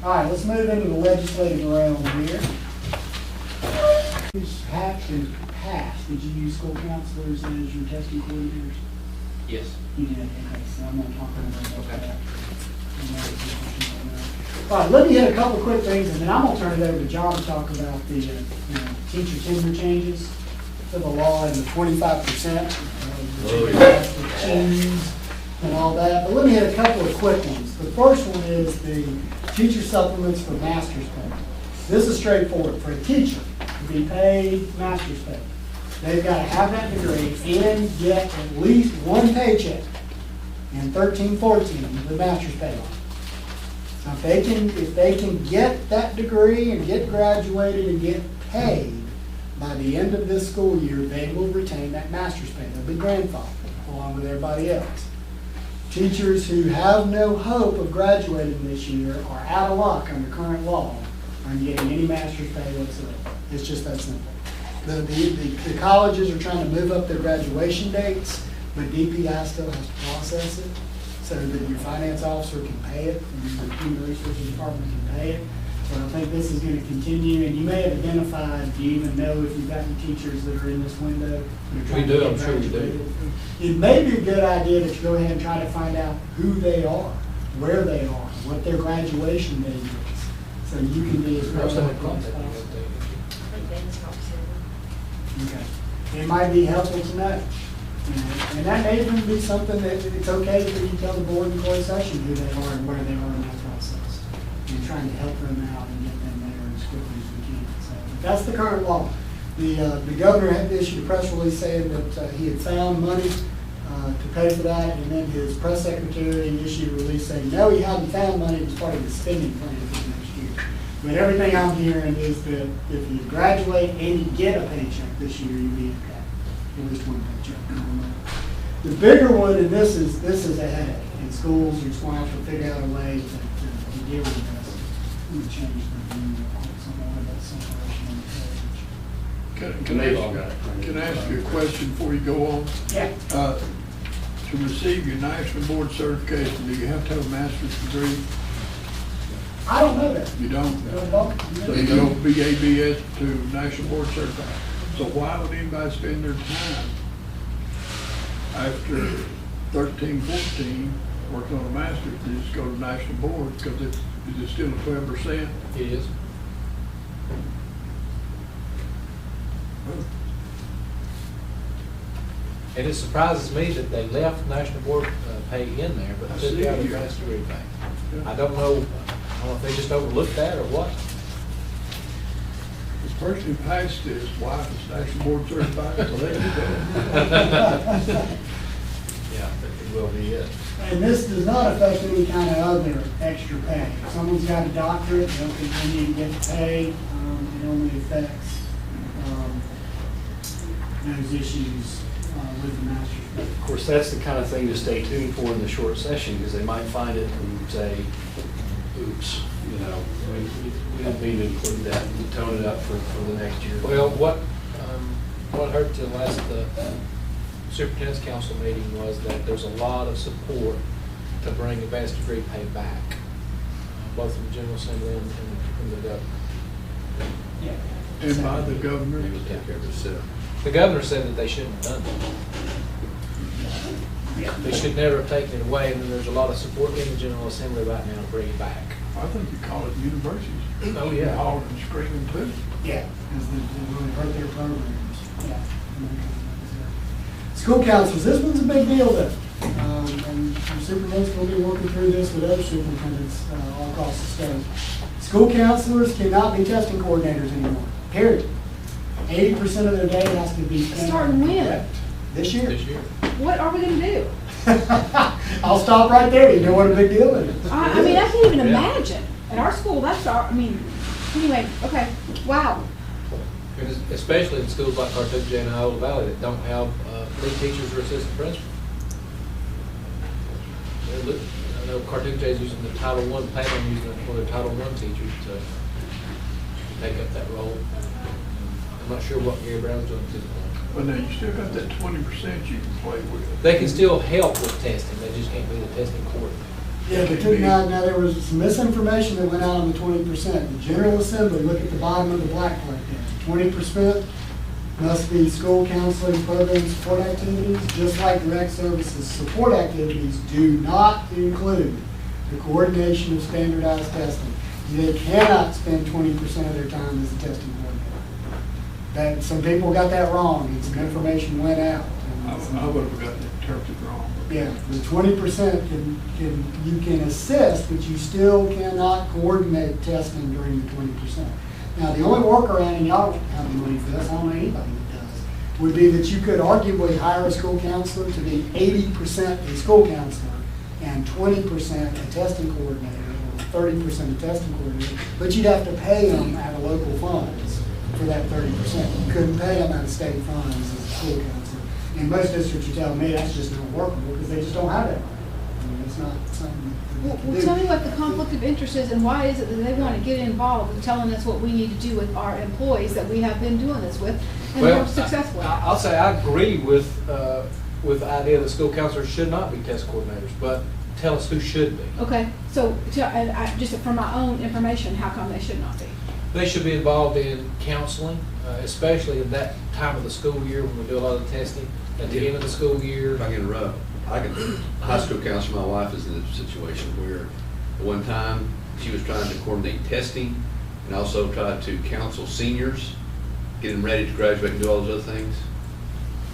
All right, let's move into the legislative realm here. Hacked and passed. Did you use school counselors as your testing coordinators? Yes. You did. Okay, so I'm not talking about that. All right, let me hit a couple quick things, and then I'm going to turn it over to John to talk about the teacher tenure changes to the law and the 25% and all that. But let me hit a couple of quick ones. The first one is the teacher supplements for master's pay. This is straightforward. For a teacher to be paid master's pay, they've got to have that degree and get at least one paycheck in 13-14 with master's pay on it. Now, if they can get that degree and get graduated and get paid by the end of this school year, they will retain that master's pay. They'll be grandfathered along with everybody else. Teachers who have no hope of graduating this year are out of luck under current law on getting any master's pay whatsoever. It's just that simple. The colleges are trying to move up their graduation dates, but DPI still has to process it so that your finance officer can pay it and your human resources department can pay it. So I think this is going to continue, and you may have identified, do you even know if you've got any teachers that are in this window? We do, I'm sure we do. It may be a good idea to go ahead and try to find out who they are, where they are, what their graduation date is, so you can be as relevant as possible. Okay. It might be helpful to know. And that may even be something that it's okay for you to tell the board in closed session who they are and where they are in that process. And trying to help them out and get them there as quickly as we can. So that's the current law. The governor had issued a press release saying that he had found money to pay for that, and then his press secretary issued a release saying no, he hadn't found money. It was part of the spending plan for next year. But everything I'm hearing is that if you graduate and you get a paycheck this year, you'll be okay. At least one paycheck. The bigger one, and this is a headache, and schools are just going to have to figure out a way to deal with this. Let me change the view of that separation. Can I ask you a question before you go on? Yeah. To receive your national board certification, do you have to have a master's degree? I don't know that. You don't? No. So you go BABS to national board certified. So why would anybody spend their time after 13, 14 working on a master's to just go to national board? Because is it still 12%? It is. And it surprises me that they left national board pay in there, but took out a master's degree pay. I don't know if they just overlooked that or what. This person who passed his wife is national board certified, so there you go. Yeah, it will be it. And this does not affect any kind of other extra pay. If someone's got a doctorate, they'll continue to get paid. It only affects those issues with the master's pay. Of course, that's the kind of thing to stay tuned for in the short session, because they might find it and say, oops, we didn't mean to include that and tone it up for the next year. Well, what I heard to the last superintendent's council meeting was that there's a lot of support to bring advanced degree pay back, both from the General Assembly and from the governor. Yeah. And by the governor? The governor said that they shouldn't have done that. They should never have taken it away, and then there's a lot of support in the General Assembly right now to bring it back. I think you call it universities. Oh, yeah. Hollering and screaming too. Yeah, because they really hurt their programs. Yeah. School councils, this one's a big deal though. And the superintendent's going to be working through this with other superintendents all across the state. School counselors cannot be testing coordinators anymore, period. 80% of their day has to be spent. Starting when? This year. This year. What are we going to do? I'll stop right there. You know what a big deal it is. I mean, I can't even imagine. At our school, that's our, anyway, okay, wow. And especially in schools like Cartuja and Iowa Valley that don't have lead teachers or assistant principals. I know Cartuja is using the Title I, plan on using one of their Title I teachers to take up that role. I'm not sure what Gary Brown's doing at this point. But now you still got that 20% you can play with. They can still help with testing, they just can't be the testing coordinator. Yeah, they took, now there was some misinformation that went out on the 20%. The General Assembly, look at the bottom of the black plate there. 20% must be school counseling, program support activities, just like direct services support activities do not include the coordination of standardized testing. They cannot spend 20% of their time as a testing coordinator. That, some people got that wrong, and some information went out. I would have gotten it interpreted wrong. Yeah, the 20% you can assist, but you still cannot coordinate testing during the 20%. Now, the only workaround, and y'all don't have to believe this, I don't know anybody that does, would be that you could arguably hire a school counselor to be 80% a school counselor and 20% a testing coordinator, or 30% a testing coordinator, but you'd have to pay them out of local funds for that 30%. You couldn't pay them out of state funds as a school counselor. In most districts, you're telling me that's just not workable because they just don't have that money. I mean, it's not something that they can Well, do. tell me what the conflict of interest is and why is it that they want to get involved with telling us what we need to do with our employees that we have been doing this with and we're successful at? I'll say I agree with the idea that school counselors should not be test coordinators, but tell us who should be. Okay, so just from my own information, how come they should not be? They should be involved in counseling, especially at that time of the school year when we do a lot of testing. At the end of the school year. If I can interrupt, high school counselor, my wife is in a situation where at one time she was trying to coordinate testing and also tried to counsel seniors, get them ready to graduate and do all those other things.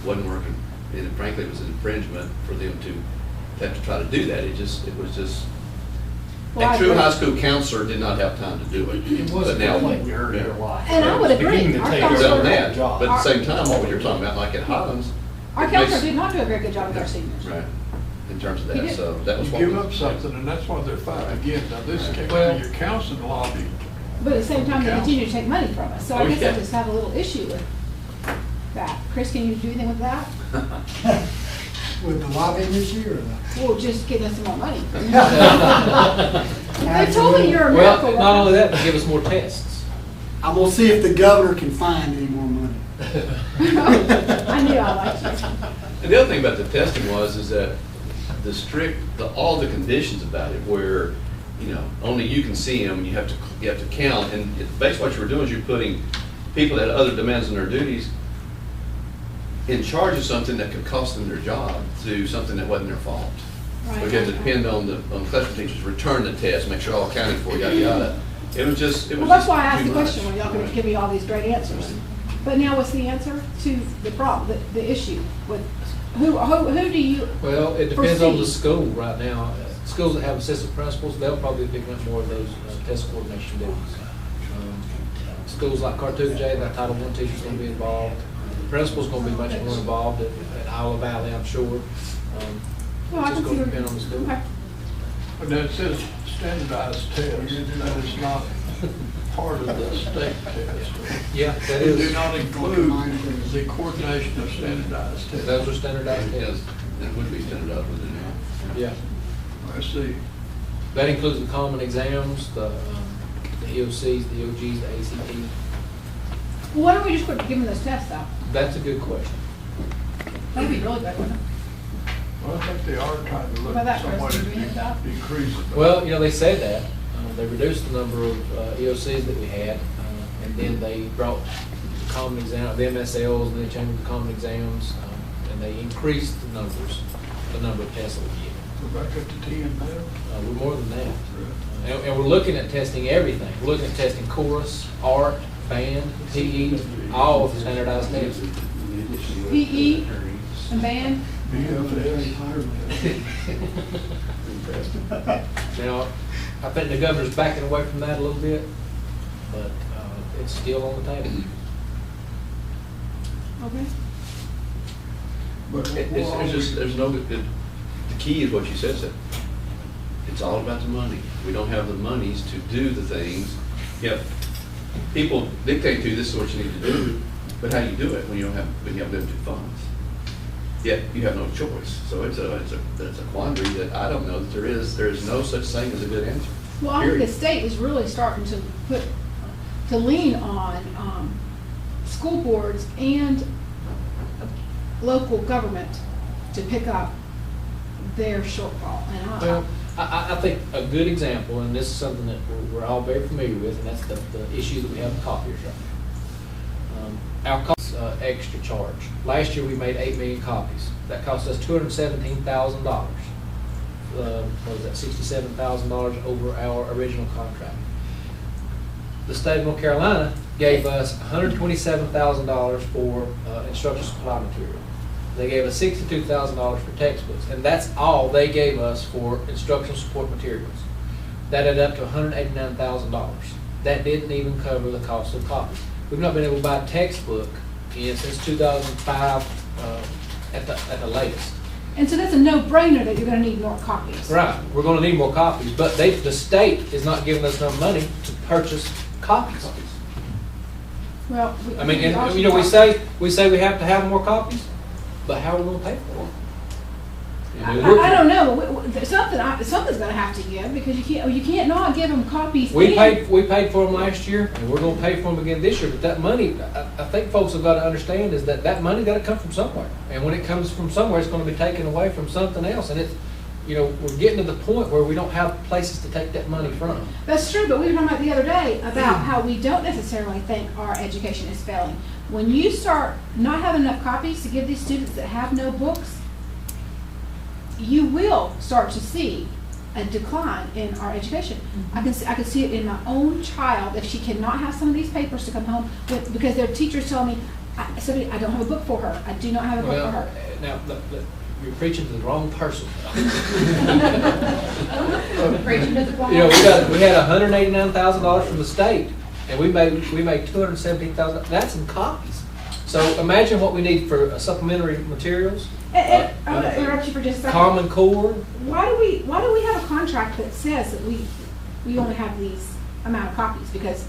Wasn't working. And frankly, it was an infringement for them to have to try to do that. It was just, Well, a true I agree. high school counselor did not have time to do it. It wasn't But now, like we heard it a lot. And I would It was agree. beginning to Our take counselor- done over that, the job. but at the same time, what you're talking about, like at Highlands. Our it counselor makes- did not do a very good job with our seniors. Right, in terms of He that, did. so that was You what. give we- up something, and that's why they're fighting again. Now, this came out Well- of your counseling lobby. But at the same time, they Counsel. continue to take money from us. So I Oh, guess yeah. I just have a little issue with that. Chris, can you do anything with that? With the lobbying issue or the? Well, just getting us some more money. They Absolutely. told me you're a miracle Well, not only that, but give us more tests. I'm gonna see if the governor can find any more money. I knew I liked you. And the other thing about the testing is that all the conditions about it where, only you can see them, you have to count, and basically what you were doing is you're putting people that had other demands on their duties in charge of something that could cost them their job to do something that wasn't their fault. Right. So you have to depend on the classroom teachers to return the test, make sure all accounted for, yada, yada. It was just Well, that's just why I asked too the question, much. when y'all could give me all these great answers. But now what's the answer to the problem, the issue with, who do you Well, it depends on the foresee? school right now. Schools that have assistant principals, they'll probably pick up more of those test coordination duties. Schools like Cartooga, that Title I teacher's gonna be involved. The principal's gonna be much more involved at Iowa Valley, I'm sure. Well, I It's just can see gonna where- depend on the school. Okay. But that says standardized test, that is not part of the state test. Yeah, that They do is, not include the coordination of standardized tests. those are standardized Yes, tests. it would be standardized within now. Yeah. I see. That includes the common exams, the EOCs, the OGs, the ACT. Well, why don't we just quit giving those tests out? That's a good question. That'd be really good, wouldn't it? Well, I think they are trying to look What about at that, some way Chris? to Do you think that? decrease it. Well, they said that. They reduced the number of EOCs that we had, and then they brought the common exam, the MSLs, and then changed the common exams, and they increased the number of tests that we get. We're back up to 10 now. We're more than that. And we're looking at testing everything. We're looking at testing chorus, art, band, PE, all standardized tests. PE and band? Now, I think the governor's backing away from that a little bit, but it's still on the table. Okay. But There's no, the key is what you said, Seth. It's all about the money. We don't have the monies to do the things. Yep, people dictate to you, this is what you need to do, but how you do it when you have limited funds? Yet you have no choice. So it's a quandary that I don't know that there is no such thing as a good answer. Well, I think the Period. state is really starting to lean on school boards and local government to pick up their shortfall. And Well, I think a good example, and this is something that we're all very familiar with, and that's the issue that we have with copiers right now. Our cost, extra charge. Last year, we made 8 million copies. That cost us $217,000. What was that, $67,000 over our original contract. The state of North Carolina gave us $127,000 for instructional supply material. They gave us $62,000 for textbooks, and that's all they gave us for instructional support materials. That added up to $189,000. That didn't even cover the cost of copies. We've not been able to buy a textbook since 2005 at the latest. And so that's a no-brainer that you're gonna need more copies. Right, we're gonna need more copies, but the state is not giving us enough money to purchase copies. Well, I mean, and, you know, we say we have to have more copies, but how are we gonna pay for them? I don't know. Something's gonna have to give, because you can't not give them copies. We paid for them last year, and we're gonna pay for them again this year, but that money, I think folks have got to understand is that money gotta come from somewhere. And when it comes from somewhere, it's gonna be taken away from something else, and it's, you know, we're getting to the point where we don't have places to take that money from. That's true, but we were talking about the other day about how we don't necessarily think our education is failing. When you start not having enough copies to give these students that have no books, you will start to see a decline in our education. I can see it in my own child if she cannot have some of these papers to come home with, because their teachers tell me, I don't have a book for her. I do not have a book for her. Now, you're preaching to the wrong person. Preaching to the choir. You know, we had $189,000 from the state, and we made $217,000. That's in copies. So imagine what we need for supplementary materials. I'm gonna interrupt you for just a second. Common Core. Why do we have a contract that says that we only have these amount of copies? Because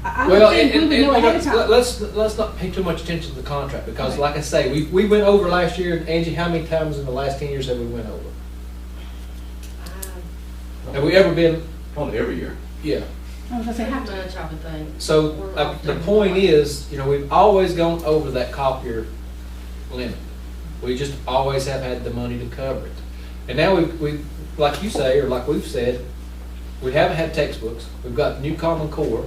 I would think we would know ahead of time. Let's not pay too much attention to the contract, because like I say, we went over last year. Angie, how many times in the last 10 years have we went over? Have we ever been? Probably every year. Yeah. I was gonna say half Much, I would think. So the point is, you know, we've always gone over that copier limit. We just always have had the money to cover it. And now we, like you say, or like we've said, we haven't had textbooks. We've got new Common Core.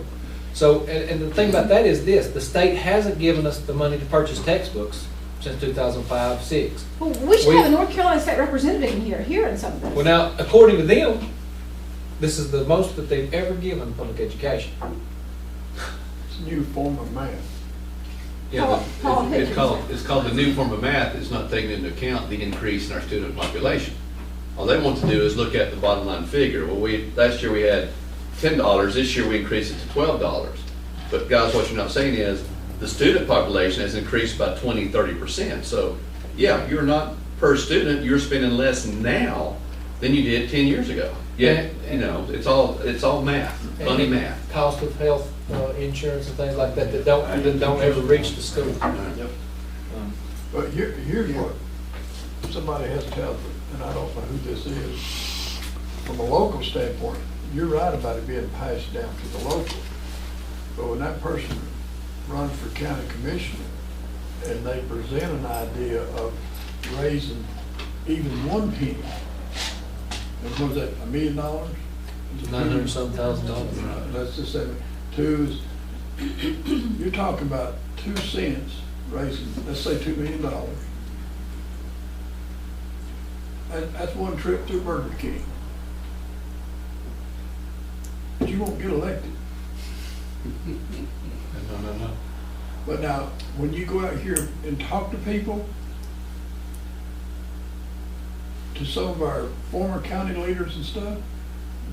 So, and the thing about that is this: the state hasn't given us the money to purchase textbooks since 2005-06. Well, we should have a North Carolina state representative in here in some of this. Well, now, according to them, this is the most that they've ever given public education. It's a new form of math. Yeah, Paul but it's Hitchens. called the new form of math. It's not taking into account the increase in our student population. All they want to do is look at the bottom line figure. Well, last year we had $10. This year we increased it to $12. But guys, what you're not saying is the student population has increased by 20–30%. So yeah, you're not per student. You're spending less now than you did 10 years ago. Yeah, you know, it's all math, funny math. Cost of health insurance and things like that that don't ever reach the school. Yep. But here's what somebody has to tell them, and I don't know who this is. From a local standpoint, you're right about it being passed down to the local. But when that person runs for county commissioner and they present an idea of raising even 1 penny, and what was that, $1 million? $900,000. Let's just say 2 is, you're talking about 2 cents raising, let's say $2 million. And that's 1 trip to Burger King. But you won't get elected. No. But now, when you go out here and talk to people, to some of our former county leaders and stuff,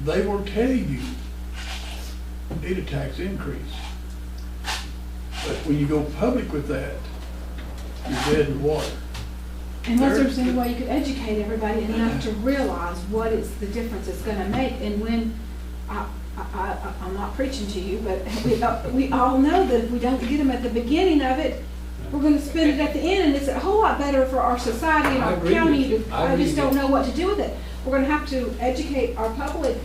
they will tell you, need a tax increase. But when you go public with that, you're dead in the water. Unless there's any way you could educate everybody enough to realize what is the difference it's gonna make. And when, I'm not preaching to you, but we all know that if we don't get them at the beginning of it, we're gonna spend it at the end, and it's a whole lot better for our society and I our agree county. with you. I just don't know what to do with it. We're gonna have to educate our public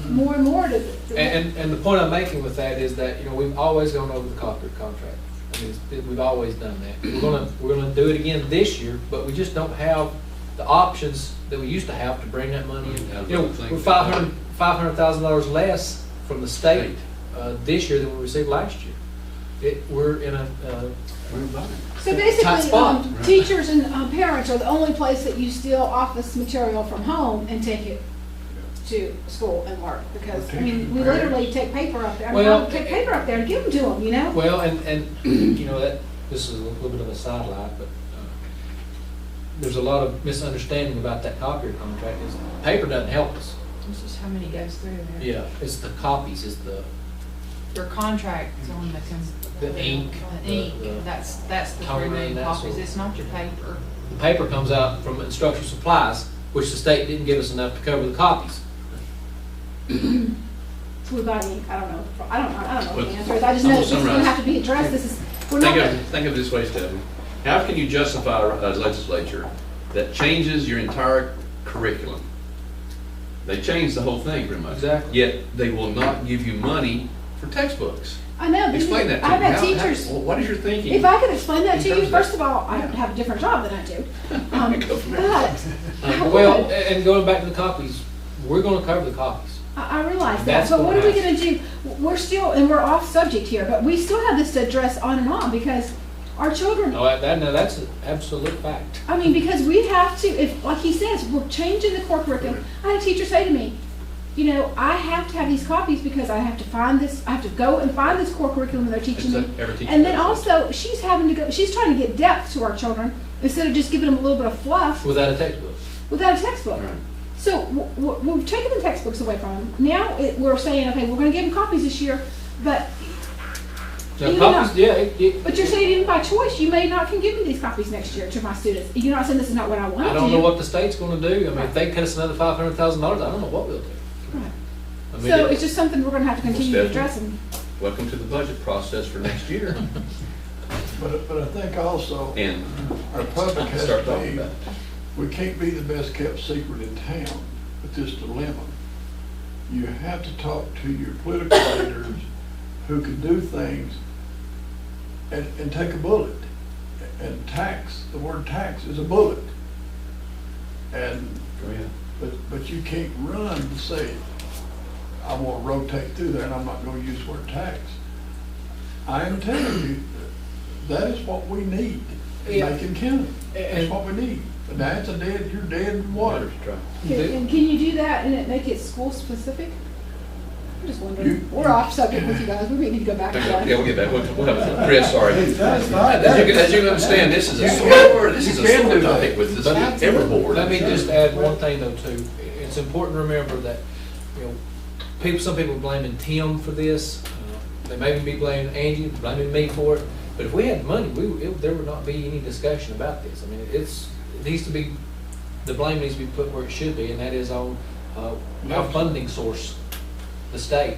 more and more to. And the point I'm making with that is that, you know, we've always gone over the copier contract. I mean, we've always done that. We're gonna do it again this year, but we just don't have the options that we used to have to bring that money in. Yeah, You know, think- we're $500,000 less from the state this year than we received last year. We're in a, So tight basically, spot. teachers and parents are the only place that you steal office material from home and take it to school and work, because, I mean, we literally take paper up there. I mean, Well, take paper up there and give them to them, you know? well, and, you know, that, this is a little bit of a sidelight, but there's a lot of misunderstanding about that copier contract. Paper doesn't help us. This is how many goes through there. Yeah, it's the copies, it's the Your contract is on The ink, The ink, the that's the toner and printed that copies, sort of- it's not your paper. The paper comes out from instructional supplies, which the state didn't give us enough to cover the copies. So we buy ink, I don't know the Well, answer is. I just know I'm this is gonna summarize. have to be addressed, this is, we're not. Think of it this way, Stephanie. How can you justify a legislature that changes your entire curriculum? They changed the whole thing pretty much. Exactly. Yet they will not give you money for textbooks. I know. this is- Explain that to me. I've had How- teachers, what is your thinking? if I could explain that in to you, terms of first of all, I don't have a different job than I do. Go from there. But, Well, and going back to the copies, we're gonna cover the copies. I realize that, That's but what are gonna we gonna do? We're still, and we're off subject here, but we still have this to address on and on, because our children, No, no, that's an absolute fact. I mean, because we have to, if, like he says, we're changing the core curriculum. I had a teacher say to me, you know, I have to have these copies because I have to find this, I have to go and find this core curriculum that they're teaching me. Every teacher And then does also, she's having to go, she's trying to get depth to our children instead of just giving them a little bit of fluff Without a textbook. without a textbook. Right. So we've taken the textbooks away from them. Now we're saying, okay, we're going to give them copies this year, but Now, Even copies, though- yeah, but you're saying even by choice, you may not can give me these copies next year to my students. You're not saying this is not what I want to I do. don't know what the state's gonna do. I mean, if they cut us another $500,000, I don't know what we'll do. Right. I mean, So it's just something we're going to have to continue to Stephanie? address. And Welcome to the budget process for next year. But I think also, And our public has start to talking be, about it. we can't be the best kept secret in town with this dilemma. You have to talk to your political leaders who can do things and take a bullet. And tax, the word tax is a bullet. And, Oh, yeah. but you can't run and say, I want to rotate through there and I'm not going to use the word tax. I am telling you, that is what we need in Yeah. Macon County. That's And- what we need. But now it's you're dead in water. can you do that and make it school specific? I'm just wondering. You- We're off subject with you guys. We may need to go back to that. Yeah, we'll get back. We'll have, Chris, sorry. That's fine. As you can understand, this is a sore topic with this, every board. Let me just add one thing though too. It's important to remember that, you know, some people are blaming Tim for this. They may even be blaming Angie, blaming me for it. But if we had money, there would not be any discussion about this. I mean, it needs to be, the blame needs to be put where it should be, and that is on our funding source, the state.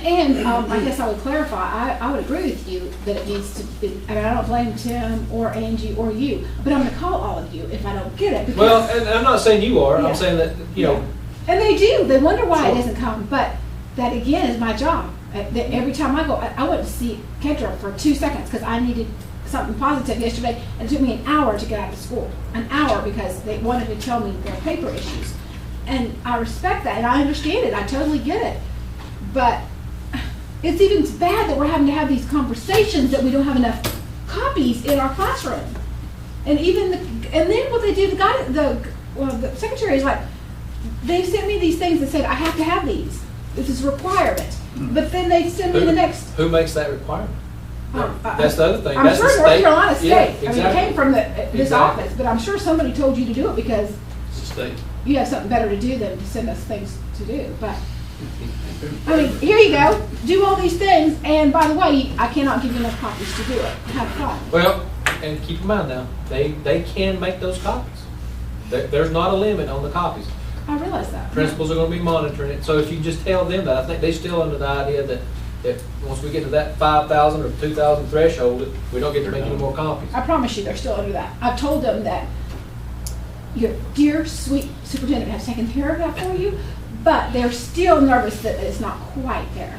And I guess I would clarify, I would agree with you that it needs to be, I mean, I don't blame Tim or Angie or you, but I'm gonna call all of you if I don't get it. because- Well, and I'm not saying you are. Yeah. I'm saying that, you know, And they do, they wonder why it Sure. doesn't come, but that again is my job. That every time I go, I went to see Kendra for 2 seconds because I needed something positive yesterday, and it took me an hour to get out of school. An hour because they wanted to tell me their paper issues. And I respect that, and I understand it, I totally get it. But it's even bad that we're having to have these conversations that we don't have enough copies in our classroom. And even, and then what they do, the secretary is like, they sent me these things that said, I have to have these. This is a requirement. But then they send me the next. who makes that requirement? I- That's the other thing. I'm That's sure the North state. Carolina State. Yeah, I mean, it exactly. came from this Exactly. office, but I'm sure somebody told you to do it because It's the state. you have something better to do than to send us things to do. But, I mean, here you go. Do all these things, and by the way, I cannot give you enough copies to do it. Have fun. Well, and keep in mind now, they can make those copies. There's not a limit on the copies. I realize that. Principals are gonna be monitoring it, so if you just tell them that, I think they still under the idea that once we get to that 5,000 or 2,000 threshold, we don't get to make any more copies. I promise you, they're still under that. I've told them that your dear, sweet superintendent has taken care of that for you, but they're still nervous that it's not quite there.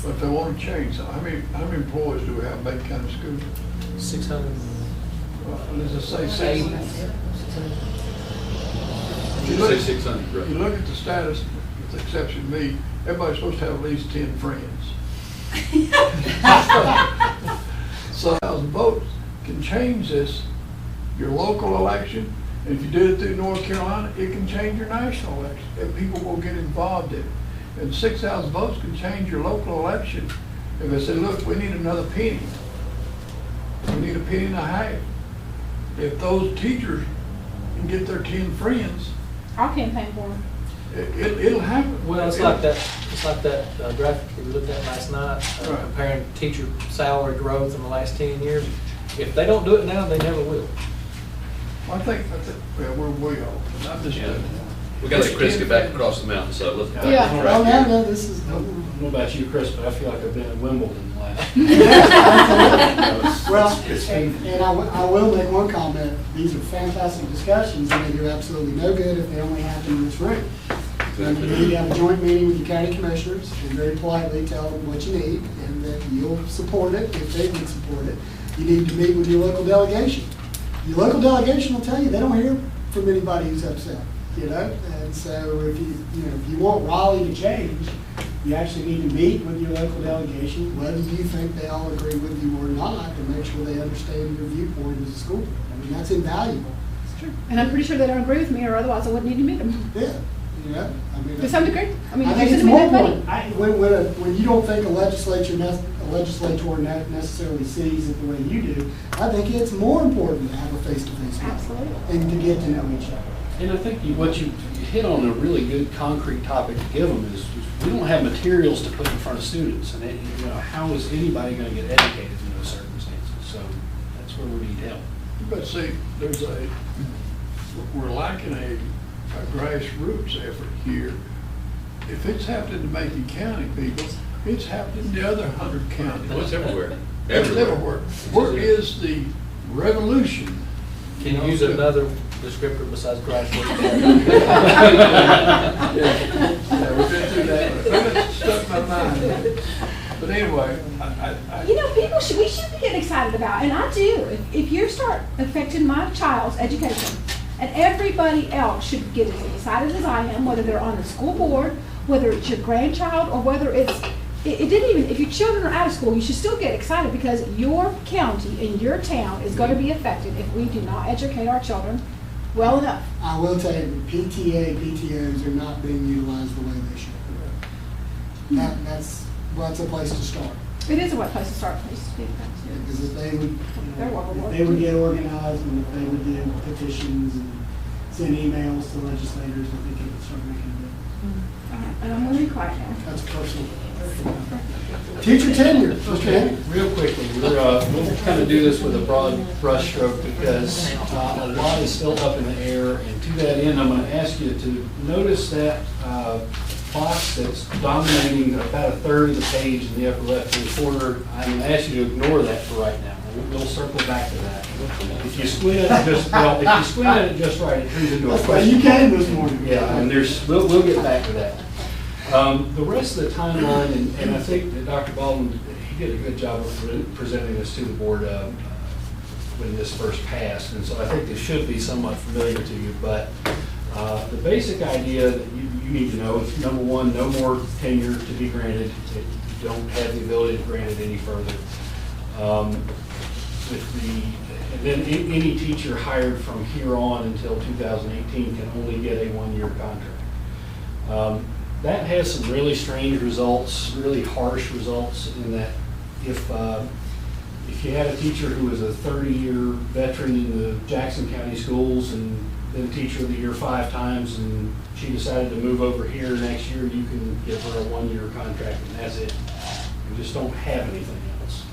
But if they want to change, how many employees do we have in Macon County Schools? 600, Let's just say Eight. 600. You say 600, You right? look at the status, with the exception of me, everybody's supposed to have at least 10 friends. So 1,000 votes can change this, your local election, and if you do it through North Carolina, it can change your national election, and people will get involved in it. And 6,000 votes can change your local election. If they say, look, we need another penny, we need a penny and a half. If those teachers can get their 10 friends, I'll campaign for them. it'll happen. Well, it's like that graphic that we looked at last night, Right. comparing teacher salary growth in the last 10 years. If they don't do it now, they never will. I think, well, we're way off, and I'm just, Yeah. We gotta let Chris get back across the mountain, so let's. Yeah. Well, no, this is. I don't know about you, Chris, but I feel like I've been at Wimbledon the last. Well, It's and I will make one comment. These are fantastic discussions, and they do absolutely no good if they only happen in this room. And you need to have a joint meeting with your county commissioners and very politely tell them what you need and that you'll support it if they would support it. You need to meet with your local delegation. Your local delegation will tell you they don't hear from anybody who's upset, you know? And so if if you want Raleigh to change, you actually need to meet with your local delegation, whether you think they all agree with you or not, to make sure they understand your viewpoint as a school board. I mean, that's invaluable. It's true. And I'm pretty sure they don't agree with me, or otherwise I wouldn't need to meet them. Yeah, you know, I mean. To some degree. I mean, I if think you're it's sending me more that money. important, when you don't think a legislator necessarily sees it the way you do, I think it's more important to have a face-to-face meeting. Absolutely. And to get to know each other. And I think what you hit on a really good concrete topic to give them is we don't have materials to put in front of students. And how is anybody going to get educated in those circumstances? So that's where we need help. but see, we're lacking a grassroots effort here. If it's happening to Macon County people, it's happening in the other 100 counties. Well, it's everywhere. It's everywhere. Where is the revolution? Can you use another descriptor besides grassroots? Yeah, we've been through that. It stuck in my mind. But anyway, We should be getting excited about, and I do. If you start affecting my child's education, and everybody else should get as excited as I am, whether they're on the school board, whether it's your grandchild, or whether it didn't even, if your children are out of school, you should still get excited because your county and your town is going to be affected if we do not educate our children well enough. I will tell you, PTOs are not being utilized the way they should. That's a place to start. It is a wet place to start, please. Because if they would, They're welcome. if they would get organized and if they would do petitions and send emails to legislators, I think it would start making a difference. And I'm going to be quiet now. That's personal. Teacher tenure, Mr. Henry. Real quickly, we'll kind of do this with a broad brush stroke because a lot is still up in the air. And to that end, I'm going to ask you to notice that box that's dominating about a third of the page in the upper left-hand corner. I'm going to ask you to ignore that for right now. We'll circle back to that. If you squint at it just right, it turns into a That's why question. you came this morning. Yeah, and we'll get back to that. The rest of the timeline, and I think that Dr. Baldwin, he did a good job of presenting this to the board when this first passed, and so I think this should be somewhat familiar to you, but the basic idea that you need to know is, number one, no more tenure to be granted. You don't have the ability to grant it any further. And then any teacher hired from here on until 2018 can only get a one-year contract. That has some really strange results, really harsh results, in that if you had a teacher who was a 30-year veteran in the Jackson County schools and been teacher of the year 5 times and she decided to move over here next year, you can give her a one-year contract and that's it. You just don't have anything else.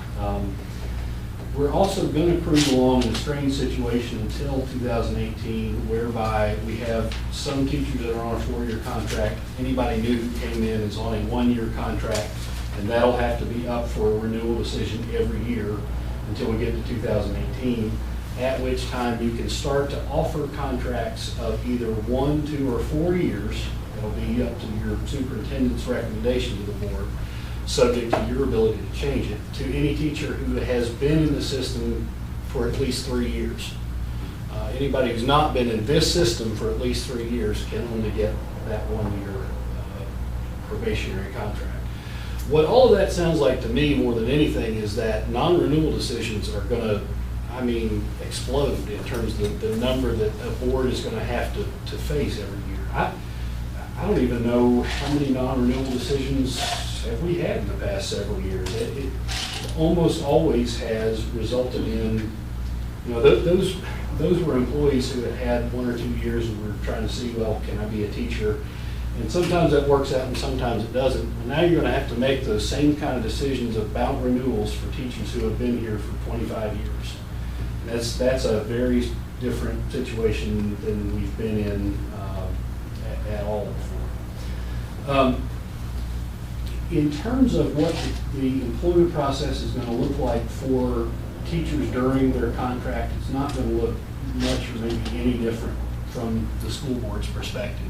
We're also going to cruise along in a strange situation until 2018, whereby we have some teachers that are on a 4-year contract. Anybody new who came in is on a 1-year contract, and that'll have to be up for a renewal decision every year until we get to 2018, at which time you can start to offer contracts of either 1, 2, or 4 years. That'll be up to your superintendent's recommendation to the board, subject to your ability to change it, to any teacher who has been in the system for at least 3 years. Anybody who's not been in this system for at least 3 years can only get that 1 year probationary contract. What all of that sounds like to me more than anything is that non-renewal decisions are going to, explode in terms of the number that a board is going to have to face every year. I don't even know how many non-renewal decisions have we had in the past several years. It almost always has resulted in, those were employees who had had 1 or 2 years and were trying to see, well, can I be a teacher? And sometimes that works out and sometimes it doesn't. And now you're going to have to make those same kind of decisions about renewals for teachers who have been here for 25 years. And that's a very different situation than we've been in at all before. In terms of what the employment process is going to look like for teachers during their contract, it's not going to look much or maybe any different from the school board's perspective.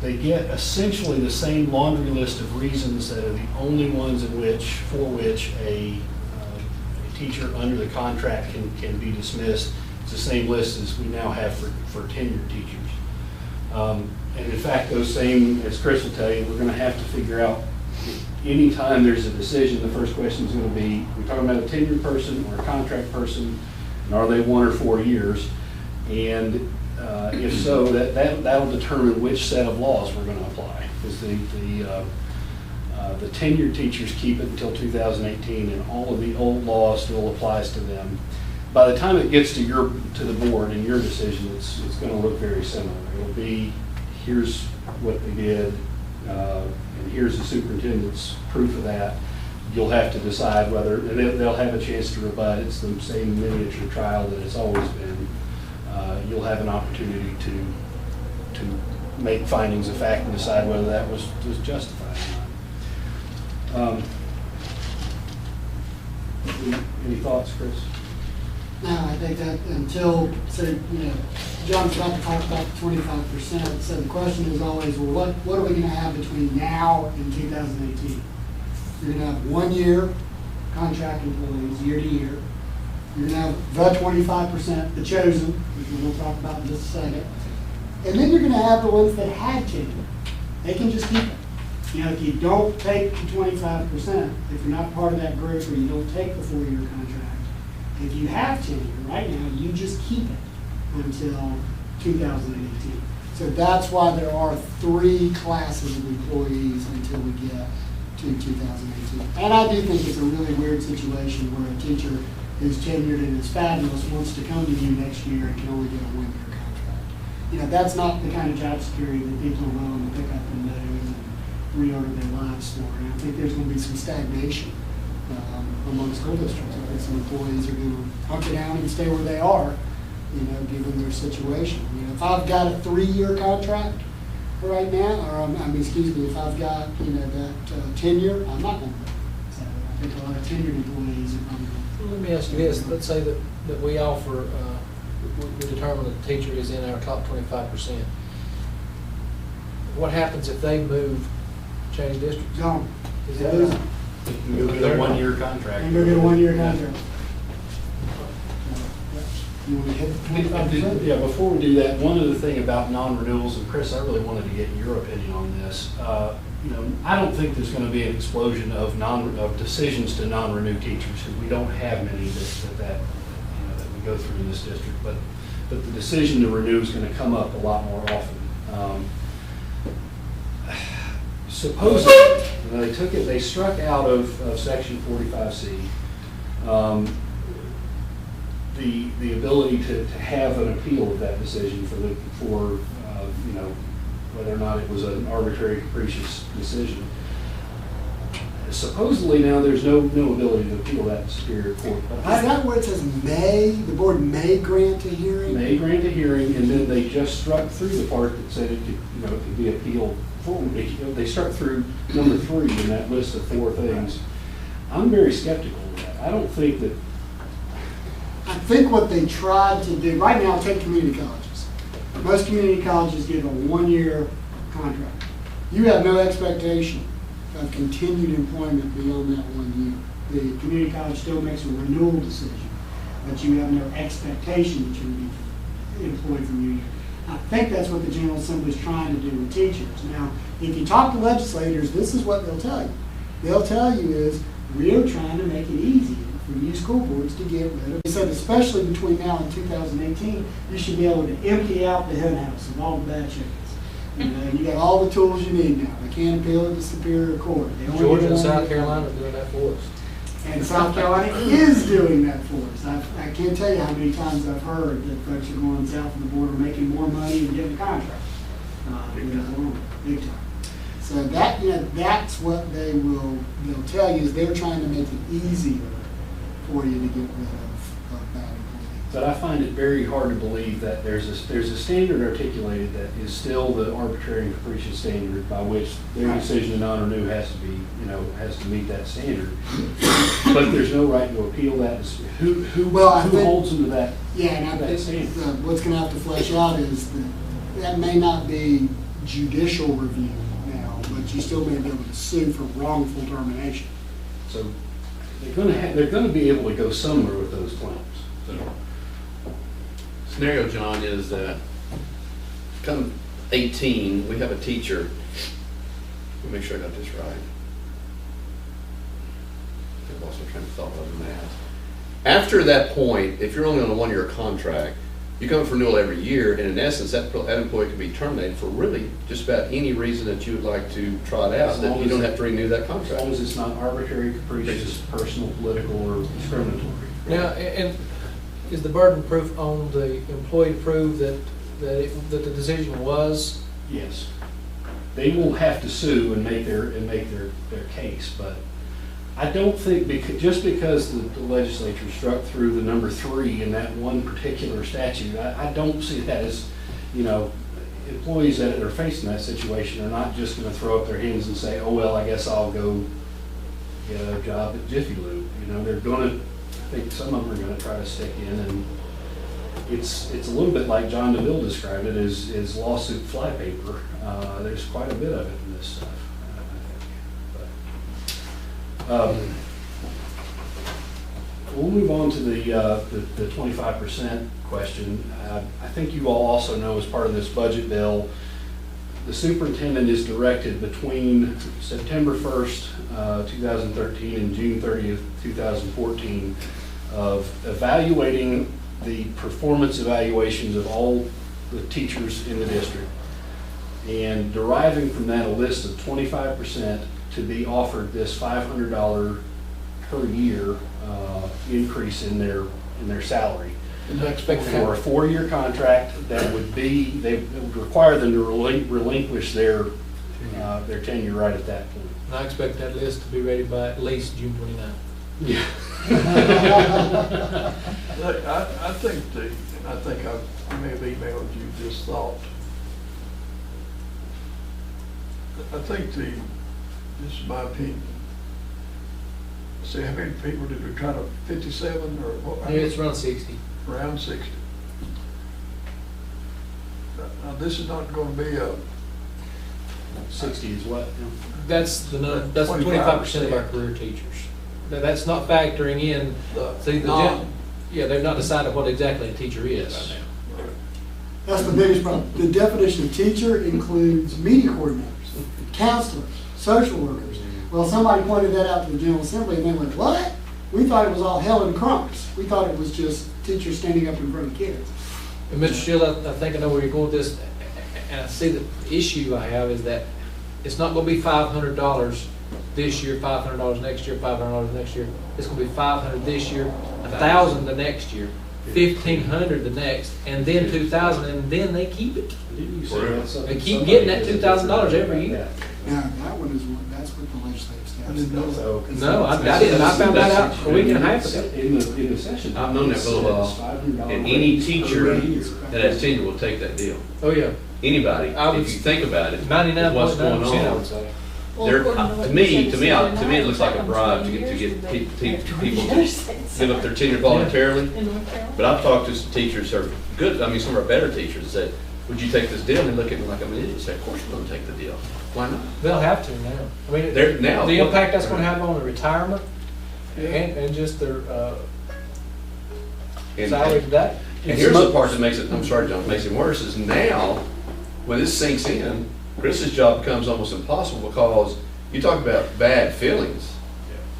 They get essentially the same laundry list of reasons that are the only ones for which a teacher under the contract can be dismissed. It's the same list as we now have for tenured teachers. And in fact, those same, as Chris will tell you, we're going to have to figure out anytime there's a decision, the first question is going to be, we're talking about a tenured person or a contract person, and are they 1 or 4 years? And if so, that'll determine which set of laws we're going to apply. Because the tenured teachers keep it until 2018, and all of the old law still applies to them. By the time it gets to the board and your decision, it's going to look very similar. It'll be, here's what they did, and here's the superintendent's proof of that. You'll have to decide whether, and they'll have a chance to rebut. It's the same miniature trial that it's always been. You'll have an opportunity to make findings of fact and decide whether that was justified or not. Any thoughts, Chris? No, I think that until, John's about to talk about the 25%, so the question is always, well, what are we going to have between now and 2018? You're going to have 1 year contract employees, year to year. You're going to have the 25%, the chosen, which we'll talk about in just a second. And then you're going to have the ones that had tenure. They can just keep it. If you don't take the 25%, if you're not part of that group or you don't take the 4-year contract, if you have tenure right now, you just keep it until 2018. So that's why there are 3 classes of employees until we get to 2018. And I do think it's a really weird situation where a teacher who's tenured and is fabulous wants to come to you next year and can only get a 1-year contract. That's not the kind of job security that people are willing to pick up and do and reorder their lives for. And I think there's going to be some stagnation among school districts. I think some employees are going to hunker down and stay where they are, given their situation. If I've got a 3-year contract right now, or if I've got, that tenure, I'm not going to. So I think a lot of tenured employees are probably. Well, let me ask you this. Let's say that we offer, we determine that the teacher is in our top 25%. What happens if they change districts? Gone. Is that right? You get a 1-year contract. And we'll get a 1-year contract. You want to hit the 25%? Yeah, before we do that, one other thing about non-renewals, and Chris, I really wanted to get your opinion on this. I don't think there's going to be an explosion of decisions to non-renew teachers, because we don't have many that we go through in this district. But the decision to renew is going to come up a lot more often. Supposedly, they struck out of Section 45C the ability to have an appeal of that decision for whether or not it was an arbitrary, capricious decision. Supposedly now there's no ability to appeal that to Superior Court. Is that where it says may, the board may grant a hearing? May grant a hearing, and then they just struck through the part that said it could be appealed. They struck through number 3 in that list of 4 things. I'm very skeptical of that. I don't think that. I think what they tried to do, right now, take community colleges. Most community colleges give a 1-year contract. You have no expectation of continued employment beyond that 1 year. The community college still makes a renewal decision. but you have no expectation that you're going to be employed from union. I think that's what the General Assembly is trying to do with teachers. Now, if you talk to legislators, this is what they'll tell you. They'll tell you is, we're trying to make it easier for you school boards to get rid of. They said especially between now and 2018, you should be able to empty out the hen house of all the bad chickens. You know, you got all the tools you need now. They can't appeal it to Superior Court. They only Georgia get and one- South Carolina are doing that for us. And South Carolina is doing that for us. I can't tell you how many times I've heard that folks are going south of the border, making more money and getting a contract. Big time. So that, you know, that's what they'll tell you, is they're trying to make it easier for you to get rid of bad employees. But I find it very hard to believe that there's a standard articulated that is still the arbitrary and capricious standard by which their decision to non renew has to be, you know, has to meet that standard. But there's no right to appeal that. Who holds them to that? Yeah, and I that think standard? what's going to have to flesh out is that may not be judicial review now, but you still may be able to sue for wrongful termination. So they're going to be able to go somewhere with those claims. So, Scenario, John, is that come 18, we have a teacher. Let me make sure I got this right. I lost my train of thought on that. After that point, if you're only on a 1-year contract, you come for renewal every year, and in essence, that employee can be terminated for really just about any reason that you would like to trot out, that you don't have to renew that as long contract. as it's not arbitrary, capricious, personal, political, or discriminatory. Now, and is the burden of proof on the employee to prove that the decision was? Yes. They will have to sue and make their case, but I don't think, just because the legislature struck through the number 3 in that one particular statute, I don't see that as, you know, employees that are facing that situation are not just going to throw up their hands and say, oh, well, I guess I'll go get a job at Jiffy Lube. You know, they're going to, I think some of them are going to try to stick in, and it's a little bit like John DeVille described it as lawsuit flypaper. There's quite a bit of it in this stuff, I think. We'll move on to the 25% question. I think you all also know, as part of this budget bill, the superintendent is directed between September 1st, 2013 and June 30th, 2014 of evaluating the performance evaluations of all the teachers in the district and deriving from that a list of 25% to be offered this $500 per year increase in their salary. And I expect to For a have, 4-year they would require them to relinquish their tenure right at that point. and I expect that list to be ready by at least June 29th. Yeah. Look, I think I may have emailed you this thought. I think this is my opinion. See, how many people did we try to, 57 or what? Yeah, it's around 60. Around 60. Now, this is not going to be a, 60 is what? That's the 25% of our career teachers. That's not factoring in, see, they've not decided what exactly a teacher is. That's the biggest problem. The definition of teacher includes media coordinators, counselors, social workers. Well, somebody pointed that out to the General Assembly, and they went, what? We thought it was all hell and crumps. We thought it was just teachers standing up in front of kids. And Mr. Shield, I think I know where you're going with this, and I see the issue I have is that it's not going to be $500 this year, $500 next year, $500 next year. It's going to be $500 this year, $1,000 the next year, $1,500 the next, and then $2,000, and then they keep it. They keep getting that $2,000 every year. Now, that one is that's what the legislative staff I didn't know says. that. No, I didn't. I found that out a week and a half ago. In the session. I've known that for a while, and any teacher that has tenure will take that deal. Oh, yeah. Anybody, I would- if you think about it, 99.9%, what's going I would on. say. To me, it looks like a bribe to get people to give up their tenure voluntarily. But I've talked to some teachers who are good, I mean, some of our better teachers that said, would you take this deal? And they look at me like I'm an idiot and say, of course we're gonna take the deal. Why not? They'll have to now. I mean, They're now. the impact that's going to have on the retirement and just their And- salary to that. And here's the part that makes it, I'm sorry, John, makes it worse, is now, when this sinks in, Chris's job becomes almost impossible because you talk about bad feelings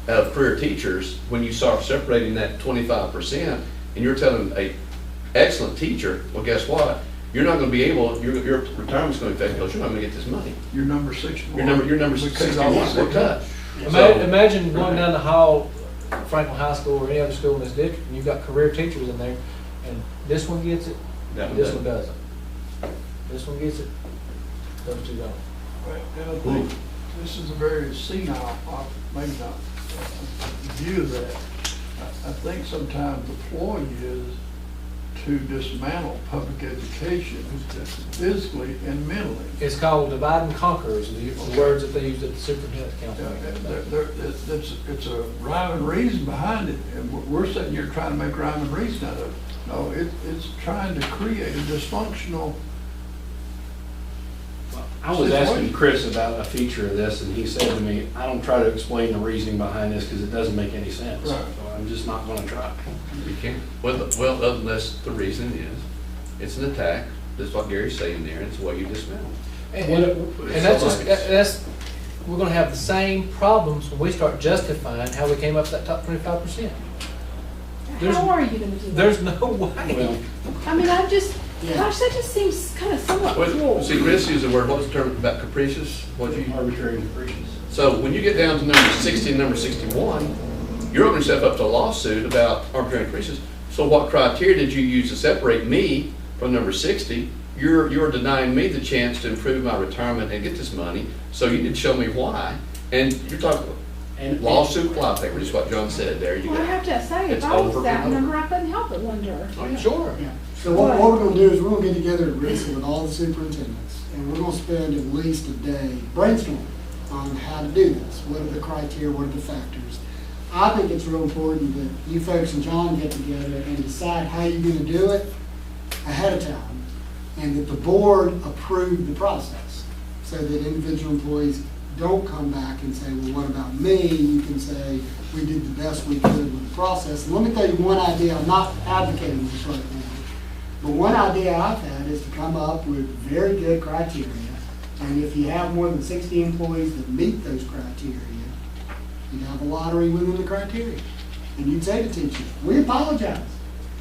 of career teachers, when you start separating that 25%, and you're telling a excellent teacher, well, guess what? You're not gonna be able, your retirement's gonna affect because you're not gonna get this money. You're number 61. Your number Because 61 all will cut. Imagine going down the hall, Franklin High School or any other school in this district, and you've got career teachers in there, and this one gets it, That one this doesn't. one doesn't. This one gets it, those two don't. And I think this is a very senile, maybe not, view of that. I think sometimes the ploy is to dismantle public education physically and mentally. It's called divide and conquer, is the words that they used at the superintendent's council. It's a rhyme and reason behind it, and we're sitting here trying to make rhyme and reason out of it. No, it's trying to create a dysfunctional. I was asking Chris about a feature of this, and he said to me, I don't try to explain the reasoning behind this because it doesn't make any sense. Right. So I'm just not gonna try. You can't, well, unless the reason is, it's an attack, that's what Gary's saying there, it's the way you dismantle. And that's just, we're gonna have the same problems when we start justifying how we came up with that top 25%. How are you gonna do that? There's no way. Well, I mean, I'm just, Yeah. gosh, that just seems kind of somewhat cruel. Well, see, Chris used the word, what's the term about capricious? What'd you? arbitrary and capricious. So when you get down to number 60 and number 61, you're opening yourself up to a lawsuit about arbitrary and capricious. So what criteria did you use to separate me from number 60? You're denying me the chance to improve my retirement and get this money, so you need to show me why. And you're talking lawsuit fly paper, is what John said, there you Well, I go. have to say, It's if I was over that and over. number, I couldn't help but wonder. Oh, yeah. Sure. Yeah. So what we're gonna do is we're gonna get together at RISA with all the superintendents, and we're gonna spend at least a day brainstorming on how to do this. What are the criteria, what are the factors? I think it's real important that you folks and John get together and decide how you're gonna do it ahead of time, and that the board approve the process, so that individual employees don't come back and say, well, what about me? You can say, we did the best we could with the process. And let me tell you one idea, I'm not advocating this right now, but one idea I've had is to come up with very good criteria. And if you have more than 60 employees that meet those criteria, you'd have a lottery within the criteria. And you'd say to teachers, we apologize.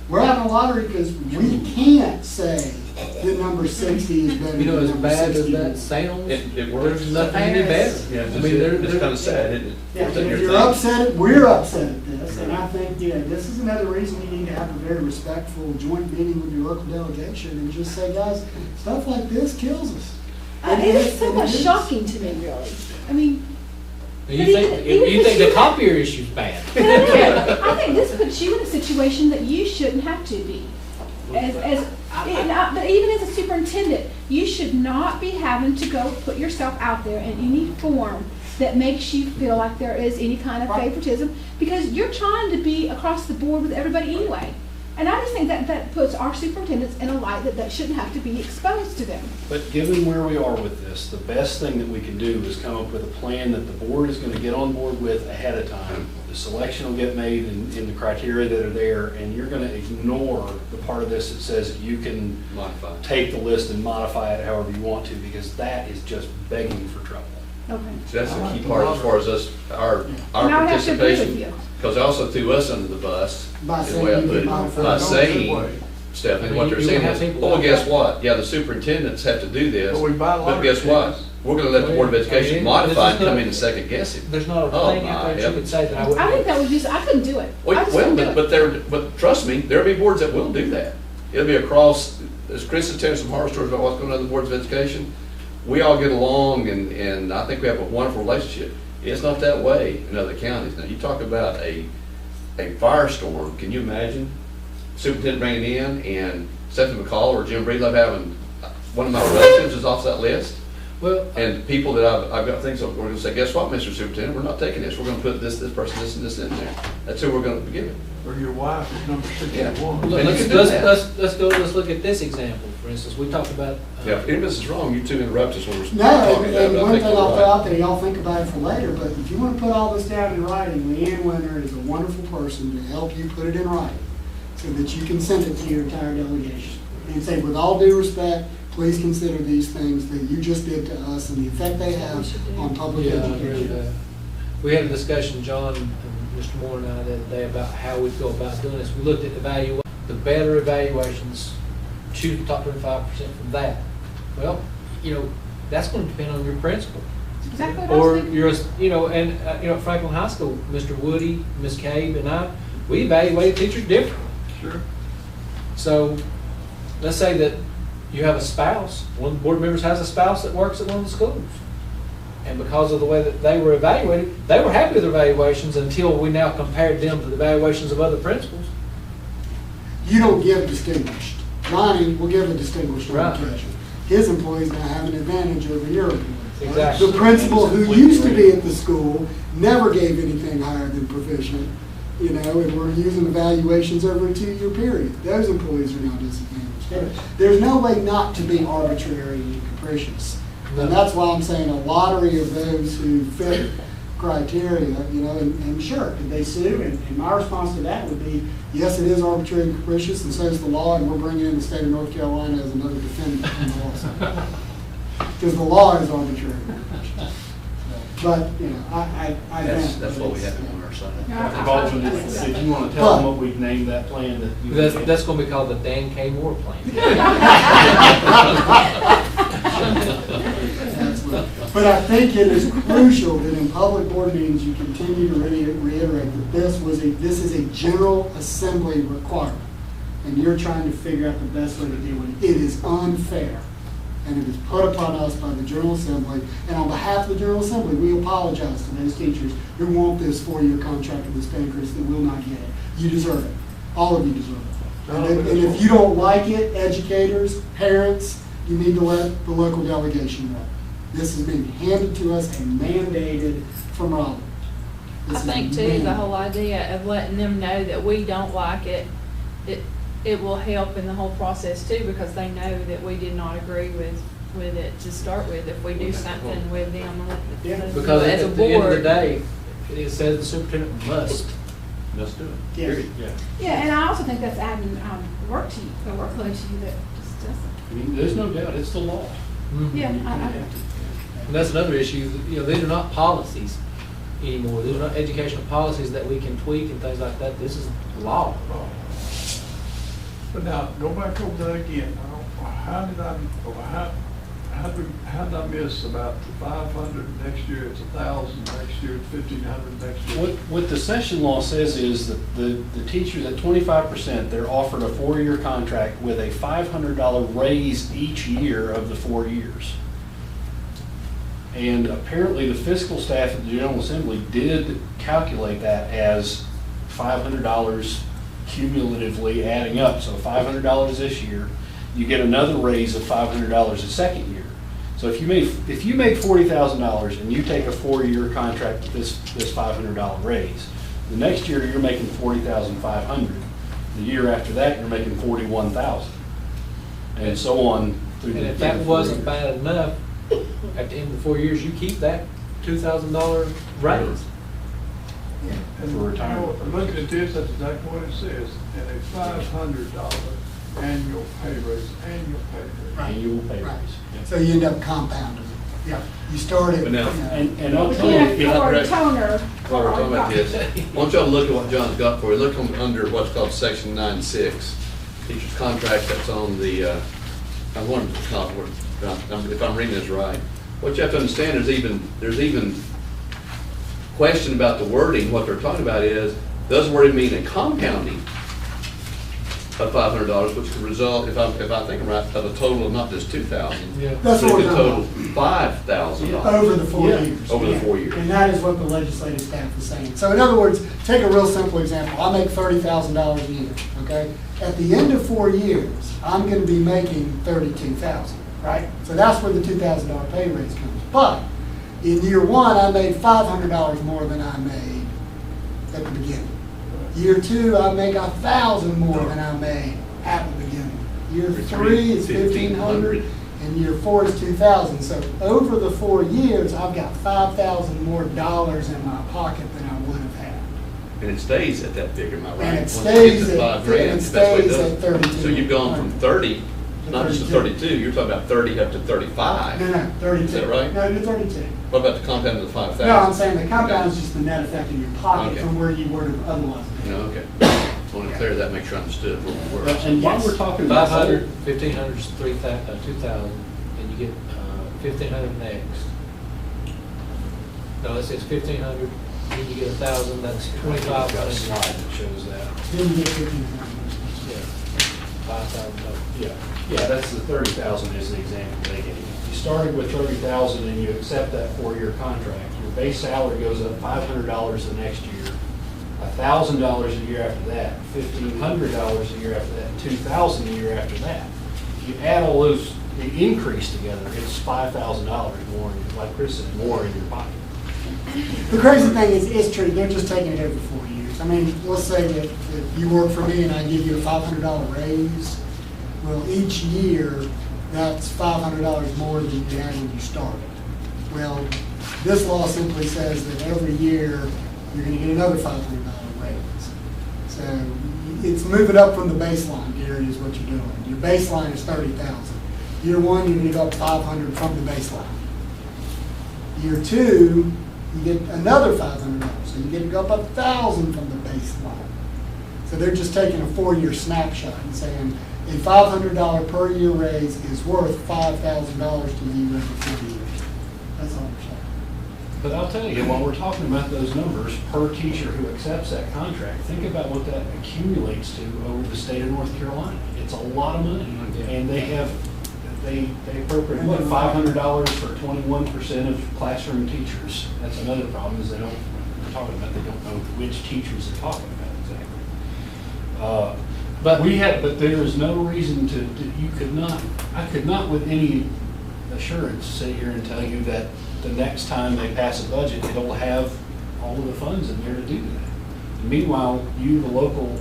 We're having a lottery because we can't say that number 60 is better You know, than as number bad as 61. that sounds, It works. there's nothing any better. Yeah, I mean, it's kind of sad, isn't it? Yeah, That if you're you're thinking. upset, we're upset at this, and I think, this is another reason you need to have a very respectful joint meeting with your local delegation and just say, guys, stuff like this kills us. It is And somewhat it is. shocking to me, really. I mean, You But think, even you if think you- the copier issue's bad. I think this puts you in a situation that you shouldn't have to be. But even as a superintendent, you should not be having to go put yourself out there in any form that makes you feel like there is any kind of favoritism, because you're trying to be across the board with everybody anyway. And I just think that puts our superintendents in a light that shouldn't have to be exposed to them. But given where we are with this, the best thing that we can do is come up with a plan that the board is gonna get on board with ahead of time. The selection will get made in the criteria that are there, and you're gonna ignore the part of this that says that you can Modify. take the list and modify it however you want to, because that is just begging for trouble. Okay. So that's the key part as far as us, our And I would have to agree with participation. you. Because they also threw us under the bus, By is the saying way I you put can it. modify By it. saying, Stephanie, what they're You saying have is, people oh, well, like guess that. what? Yeah, the superintendents have to do this, But we buy but lottery guess what? tickets. We're gonna let the Board of I mean, Education this modify is and come not- in and second guess it. There's not a Oh, thing out my there that you could say that I wouldn't. I think that would just, I couldn't do it. I Well, just couldn't do but it. but trust me, there'll be boards that will do that. It'll be across, as Chris is telling some horror stories about what's going on in the Boards of Education, we all get along and I think we have a wonderful relationship. It's not that way in other counties. Now, you talk about a firestorm, can you imagine? Superintendent bringing in and Stephanie McCall or Jim Breedlove having one of my relatives is off that list. Well, And people that I've got things, we're gonna say, guess what, Mr. Superintendent, we're not taking this, we're gonna put this person, this and this in there. That's who we're gonna be giving. Or your wife is number 61. And you let's, can do let's, that. let's look at this example, for instance. We talked about. Yeah, if any of this is wrong, you two interrupt us when we're No, talking about it. and but I one think thing we're I'll throw right. out there, y'all think about it for later, but if you want to put all this down in writing, Leanne Winter is a wonderful person to help you put it in writing. So so that you can send it to your entire delegation. And say, with all due respect, please consider these things that you just did to us and the effect they have on public Yeah, I agree with education. that. We had a discussion, John and Mr. Moore and I, the other day about how we go about doing this. We looked at the better evaluations, choose the top 25% from that. Well, that's going to depend on your principal. Exactly what I was Or thinking. at Franklin High School, Mr. Woody, Ms. Cabe, and I, we evaluate teachers differently. Sure. So, let's say that you have a spouse, one of the board members has a spouse that works at one of the schools. And because of the way that they were evaluated, they were happy with their evaluations until we now compared them to the evaluations of other principals. You don't give distinguished. Lonnie will give a distinguished Right. education. His employees now have an advantage over your employees. Exactly. The principal who used to be at the school never gave anything higher than proficient, and we're using evaluations over a 2-year period. Those employees are now disadvantaged. There's no way not to be arbitrary and capricious. And that's why I'm saying a lottery of those who fit criteria, and sure, could they sue? And my response to that would be, yes, it is arbitrary and capricious, and so is the law, and we're bringing in the state of North Carolina as another defendant in the lawsuit. Because the law is arbitrary and capricious. But, I That's grant what we it's, have on our side. Yeah. If you want to tell them what we've named that plan that you. That's going to be called the Dan K. Moore plan. But I think it is crucial that in public board meetings, you continue to reiterate that this is a General Assembly requirement. And you're trying to figure out the best way to deal with it. It is unfair. And it is put upon us by the General Assembly. And on behalf of the General Assembly, we apologize to those teachers who want this 4-year contract with this pay increase that will not get it. You deserve it. All of you deserve it. And if you don't like it, educators, parents, you need to let the local delegation know. This is being handed to us and mandated from Raleigh. I This is think too, mandated. the whole idea of letting them know that we don't like it, it will help in the whole process too, because they know that we did not agree with it to start with, if we do something with them. Because as a at the end of the board. day, it says the superintendent must. Let's do it. Yes. Period. Yeah. Yeah, and I also think that's adding work to you, a workload to you that just doesn't. I mean, there's no doubt, it's the law. Yeah, And that's another issue, these are not policies anymore. These are not educational policies that we can tweak and things like that. This is law. But now, go back over that again. How did I miss about the 500 next year, it's 1,000 next year, it's 1,500 next year? What the session law says is that the teachers at 25%, they're offered a 4-year contract with a $500 raise each year of the 4 years. And apparently the fiscal staff at the General Assembly did calculate that as $500 cumulatively adding up. So $500 this year, you get another raise of $500 the second year. So if you made $40,000 and you take a 4-year contract with this $500 raise, the next year you're making $40,500. The year after that you're making $41,000, and so on through the And if end that of 4 wasn't years. bad enough, at the end of the 4 years, you keep that $2,000 raise. And For retirement. looking at this, that's exactly what it says, and a $500 annual pay raise, Annual pay Right. raise. Yeah. So you end up compounding it. Yeah, you started. But now- And I'll We tell you, can't you're not afford a correct. toner. While we're for talking our about this, doctor. why don't y'all look at what John's got for you, look under what's called section 9.6, teacher's contract, that's on the, I'm wondering if I'm reading this right. What you have to understand, there's even question about the wording. What they're talking about is, does wording mean a compounding of $500, which could result, if I think I'm right, of a total of not just $2,000. Yeah. That's what But we're it could talking total $5,000. Over the 4 Yeah. years. Over the Yeah. 4 years. And that is what the legislative staff is saying. So in other words, take a real simple example. I make $30,000 a year, okay? At the end of 4 years, I'm gonna be making $32,000, right? So that's where the $2,000 pay raise comes. But in year 1, I made $500 more than I made at the beginning. Year 2, I make 1,000 more than I made at the beginning. Year 3 is 1,500, and year 4 is 2,000. So over the 4 years, I've got $5,000 more dollars in my pocket than I would have had. And it stays at that figure, am I right? And it Once you stays get to at, 5 grand, it that's the way it stays does. at 32. So you've gone from 30, not just to 32, you're talking about 30 up to 35. No, 32. Is that right? No, you're 32. What about the compound of the 5,000? No, I'm saying the compound is just the net effect in your pocket Okay. from where you would have otherwise been. No, okay. Just wanted to clear that, make sure I understood where we were. And while we're talking about. 500, 1,500 is 2,000, and you get 1,500 next. No, it says 1,500, then you get 1,000, that's 2,500. Got a slide that shows that. Then you get 1,500. Yeah, 5,000. Yeah, that's the 30,000 is the example they gave you. You started with 30,000 and you accept that 4-year contract. Your base salary goes up $500 the next year, $1,000 a year after that, $1,500 a year after that, and $2,000 a year after that. If you add all those, the increase together, it's $5,000 more, like Chris said, more in your pocket. The crazy thing is, it's true, they're just taking it every 4 years. I mean, let's say that if you work for me and I give you a $500 raise, well, each year, that's $500 more than you had when you started. Well, this law simply says that every year, you're gonna get another $500 raise. So it's moving up from the baseline, Gary, is what you're doing. Your baseline is 30,000. Year one, you're gonna go up 500 from the baseline. Year two, you get another $500, so you get to go up 1,000 from the baseline. So they're just taking a 4-year snapshot and saying a $500 per year raise is worth $5,000 to you every 4 years. That's all they're saying. But I'll tell you, while we're talking about those numbers per teacher who accepts that contract, think about what that accumulates to over the state of North Carolina. It's a lot of money, and they appropriate, what, $500 for 21% of classroom teachers. That's another problem, is they don't know which teachers they're talking about exactly. But there is no reason I could not with any assurance sit here and tell you that the next time they pass a budget, it'll have all of the funds in there to do that. Meanwhile, you, the local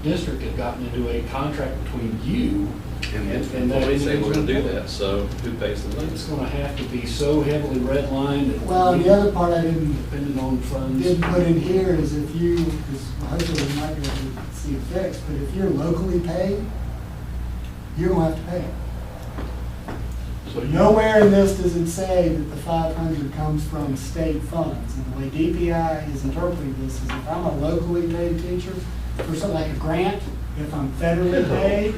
district, have gotten into a contract between you And they say we're gonna do that, so who pays the money? It's gonna have to be so heavily redlined that. Well, the other part I didn't on funds. put in here is if you, because hopefully we might be able to see it fixed, but if you're locally paid, you don't have to pay it. So Nowhere in this does it say that the 500 comes from state funds. And the way DPI is interpreting this is if I'm a locally paid teacher, for something like a grant, if I'm federally paid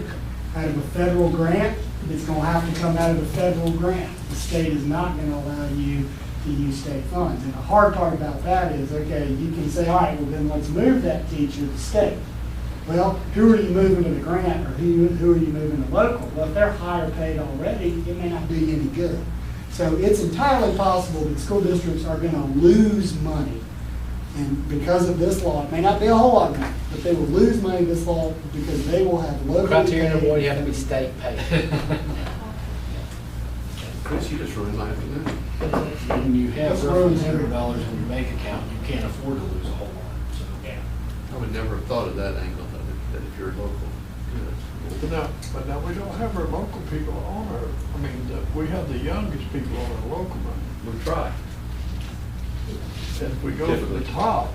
out of a federal grant, it's gonna have to come out of the federal grant. The state is not gonna allow you to use state funds. And the hard part about that is, okay, you can say, all right, well then let's move that teacher to state. Well, who are you moving to the grant, or who are you moving to local? Well, if they're higher paid already, it may not do you any good. So it's entirely possible that school districts are gonna lose money. And because of this law, it may not be a whole lot of money, but they will lose money this law because they will have locally Criteria number one, paid. you have to be state paid. Chris, you just ruined my afternoon. When you have That's roughly right. $100 in your bank account, you can't afford to lose a whole lot, so, yeah. I would never have thought of that angle, that if you're local. But now we don't have our local people on our, we have the youngest people on our local money. We'll try. And if we go to the top,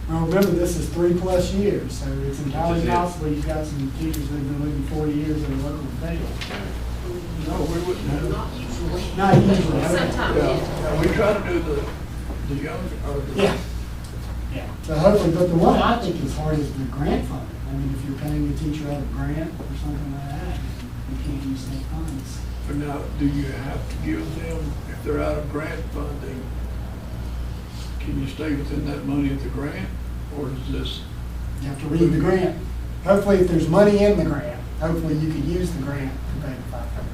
Well, remember, this is 3+ years, so it's entirely That's it. possible you've got some teachers that have been living 40 years in a local paid. no, we wouldn't have. Not usually. Sometimes. Yeah, we try to do the young, or the. Yeah. Yeah. So hopefully, but the one I think is hard is the grant funding. I mean, if you're paying a teacher out of grant or something like that, you can't use state funds. But now, do you have to give them, if they're out of grant funding, can you stay within that money of the grant? Or is this, You have to read the grant. Hopefully, if there's money in the grant, hopefully you could use the grant to pay the 500.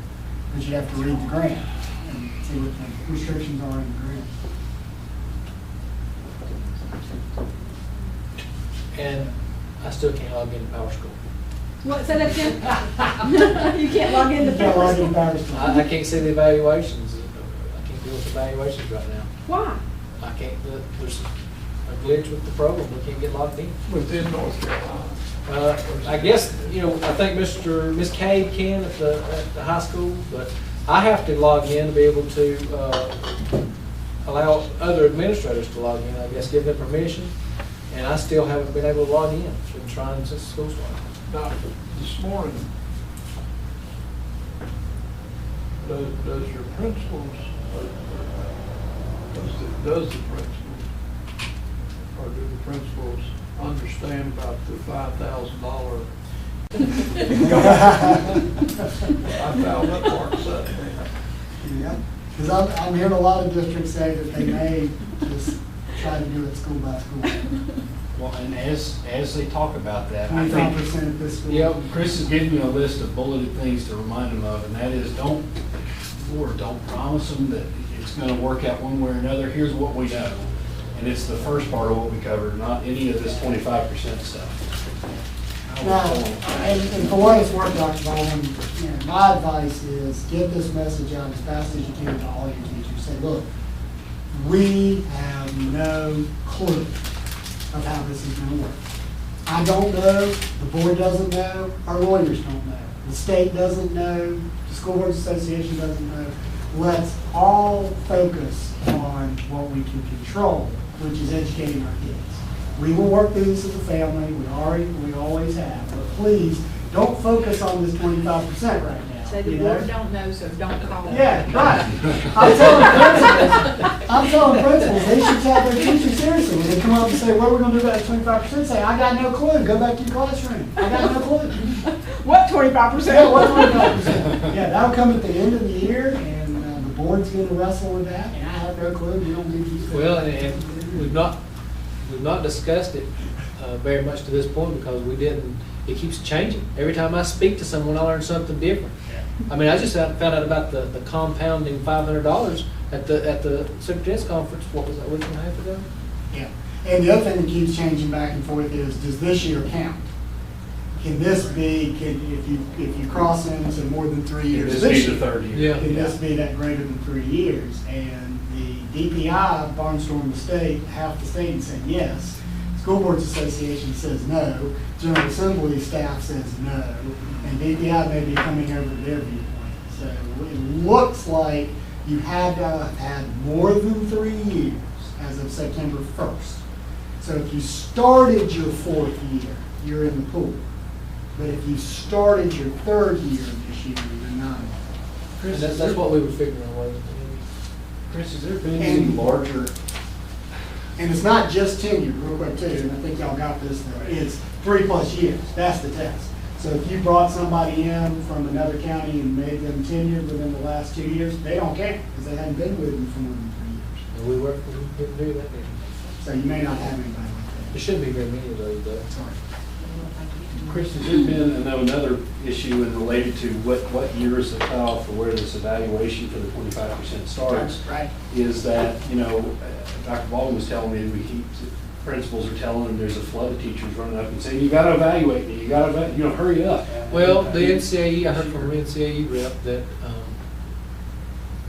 But you have to read the grant and see what the restrictions are in the grant. And I still can't log into Power School. What, say that again? You can't log into You can't log in Power Power School. School. I can't see the evaluations. I can't deal with evaluations right now. Why? I can't, there's a glitch with the program, we can't get logged in. within North Carolina? I guess, I think Miss Cade can at the high school, but I have to log in to be able to allow other administrators to log in, I guess, give them permission. And I still haven't been able to log in. Been trying since school started. Now, this morning, does your principals, does the principals, or do the principals understand about the $5,000? I found that part upset me. Yeah, because I'm hearing a lot of districts say that they may just try to do it school by school. Well, and as they talk about that, I 25% think, at this school. yeah, Chris has given me a list of bulleted things to remind them of, and that is, don't promise them that it's gonna work out one way or another. Here's what we know. And it's the first part of what we covered, not any of this 25% stuff. Now, and for what it's worth, Dr. Bowman, you know, my advice is get this message out as fast as you can to all your teachers. Say, look, we have no clue of how this is going to work. I don't know, the board doesn't know, our lawyers don't know, the state doesn't know, the School Boards Association doesn't know. Let's all focus on what we can control, which is educating our kids. We will work through this as a family, we always have, but please, don't focus on this 25% right now. Say the you know? board don't know, so don't call them. Yeah, right. I'm telling principals, they should take their teachers seriously. When they come up and say, what are we gonna do about that 25%? Say, I got no clue, go back to your classroom. I got no clue. What 25%? Yeah, what 25%? Yeah, that'll come at the end of the year, and the board's gonna wrestle with that, and I have no clue, you don't need these. Well, and we've not discussed it very much to this point because we didn't, it keeps changing. Every time I speak to someone, I learn something different. I mean, I just found out about the compounding $500 at the superintendent's conference, what was that, a week and a half ago? Yeah, and the other thing that keeps changing back and forth is, does this year count? Can this be, if you cross into more than 3 years This this be the year, third year. Yeah. can this be that greater than 3 years? And the DPI barnstormed the state, half the state, and said yes. School Boards Association says no. General Assembly staff says no. And DPI may be coming over to their viewpoint. So it looks like you had to have had more than 3 years as of September 1st. So if you started your 4th year, you're in the pool. But if you started your 3rd year this year, you're not. And that's what we were figuring, wasn't it? Chris, has there been any larger, And it's not just tenure, real quick too, and I think y'all got this though, it's 3+ years, that's the test. So if you brought somebody in from another county and made them tenured within the last 2 years, they don't count, because they hadn't been with you for more than 3 years. And we didn't do that. So you may not have anybody like There that. shouldn't be very many of those, though. Sorry. Chris, has there been, I know another issue in related to what year is the cutoff for where this evaluation for the 25% starts? Right. Is that, you know, Dr. Baldwin was telling me, principals are telling them there's a flood of teachers running up and saying, you gotta evaluate me, hurry up. Well, the NCAE, I heard from an NCAE rep that, I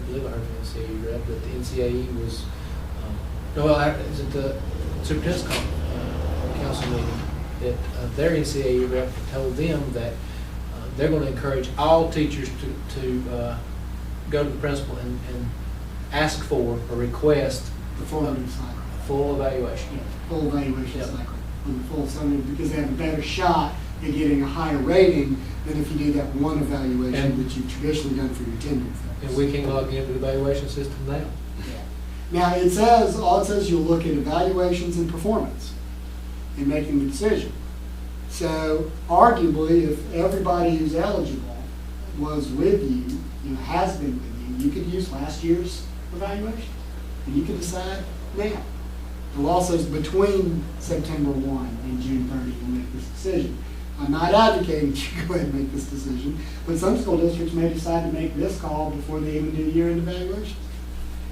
believe I heard from an NCAE rep that the NCAE was, is it the superintendent's council meeting, that their NCAE rep told them that they're going to encourage all teachers to go to the principal and ask for or request Performance cycle. full evaluation. Yeah, full evaluation Yep. cycle. On the full summary, because they have a better shot at getting a higher rating than if you do that one evaluation And- that you've traditionally done for your tenure. And we can log into the evaluation system now. Now, it says, all it says, you'll look at evaluations and performance in making the decision. So arguably, if everybody who's eligible was with you, has been with you, you could use last year's evaluation. And you can decide now. The law says between September 1 and June 30, you'll make this decision. I'm not advocating that you go ahead and make this decision, but some school districts may decide to make this call before they even do year-end evaluations.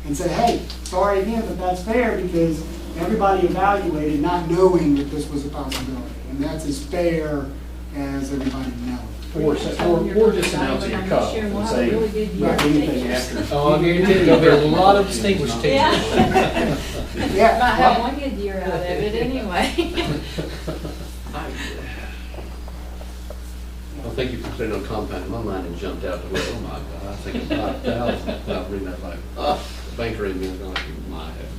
And say, hey, sorry again, but that's fair because everybody evaluated not knowing that this was a possibility. And that's as fair as everybody knowing. Or just announcing a cup and say, not anything after. Oh, I guarantee you, there'll be a lot of distinguished teachers. Yeah. Yeah. Might have one good year out of it anyway. Well, thank you for saying on compound. My mind had jumped out to where, oh my God, I think it's 5,000. Without reading that like, the banker in me is going, my head.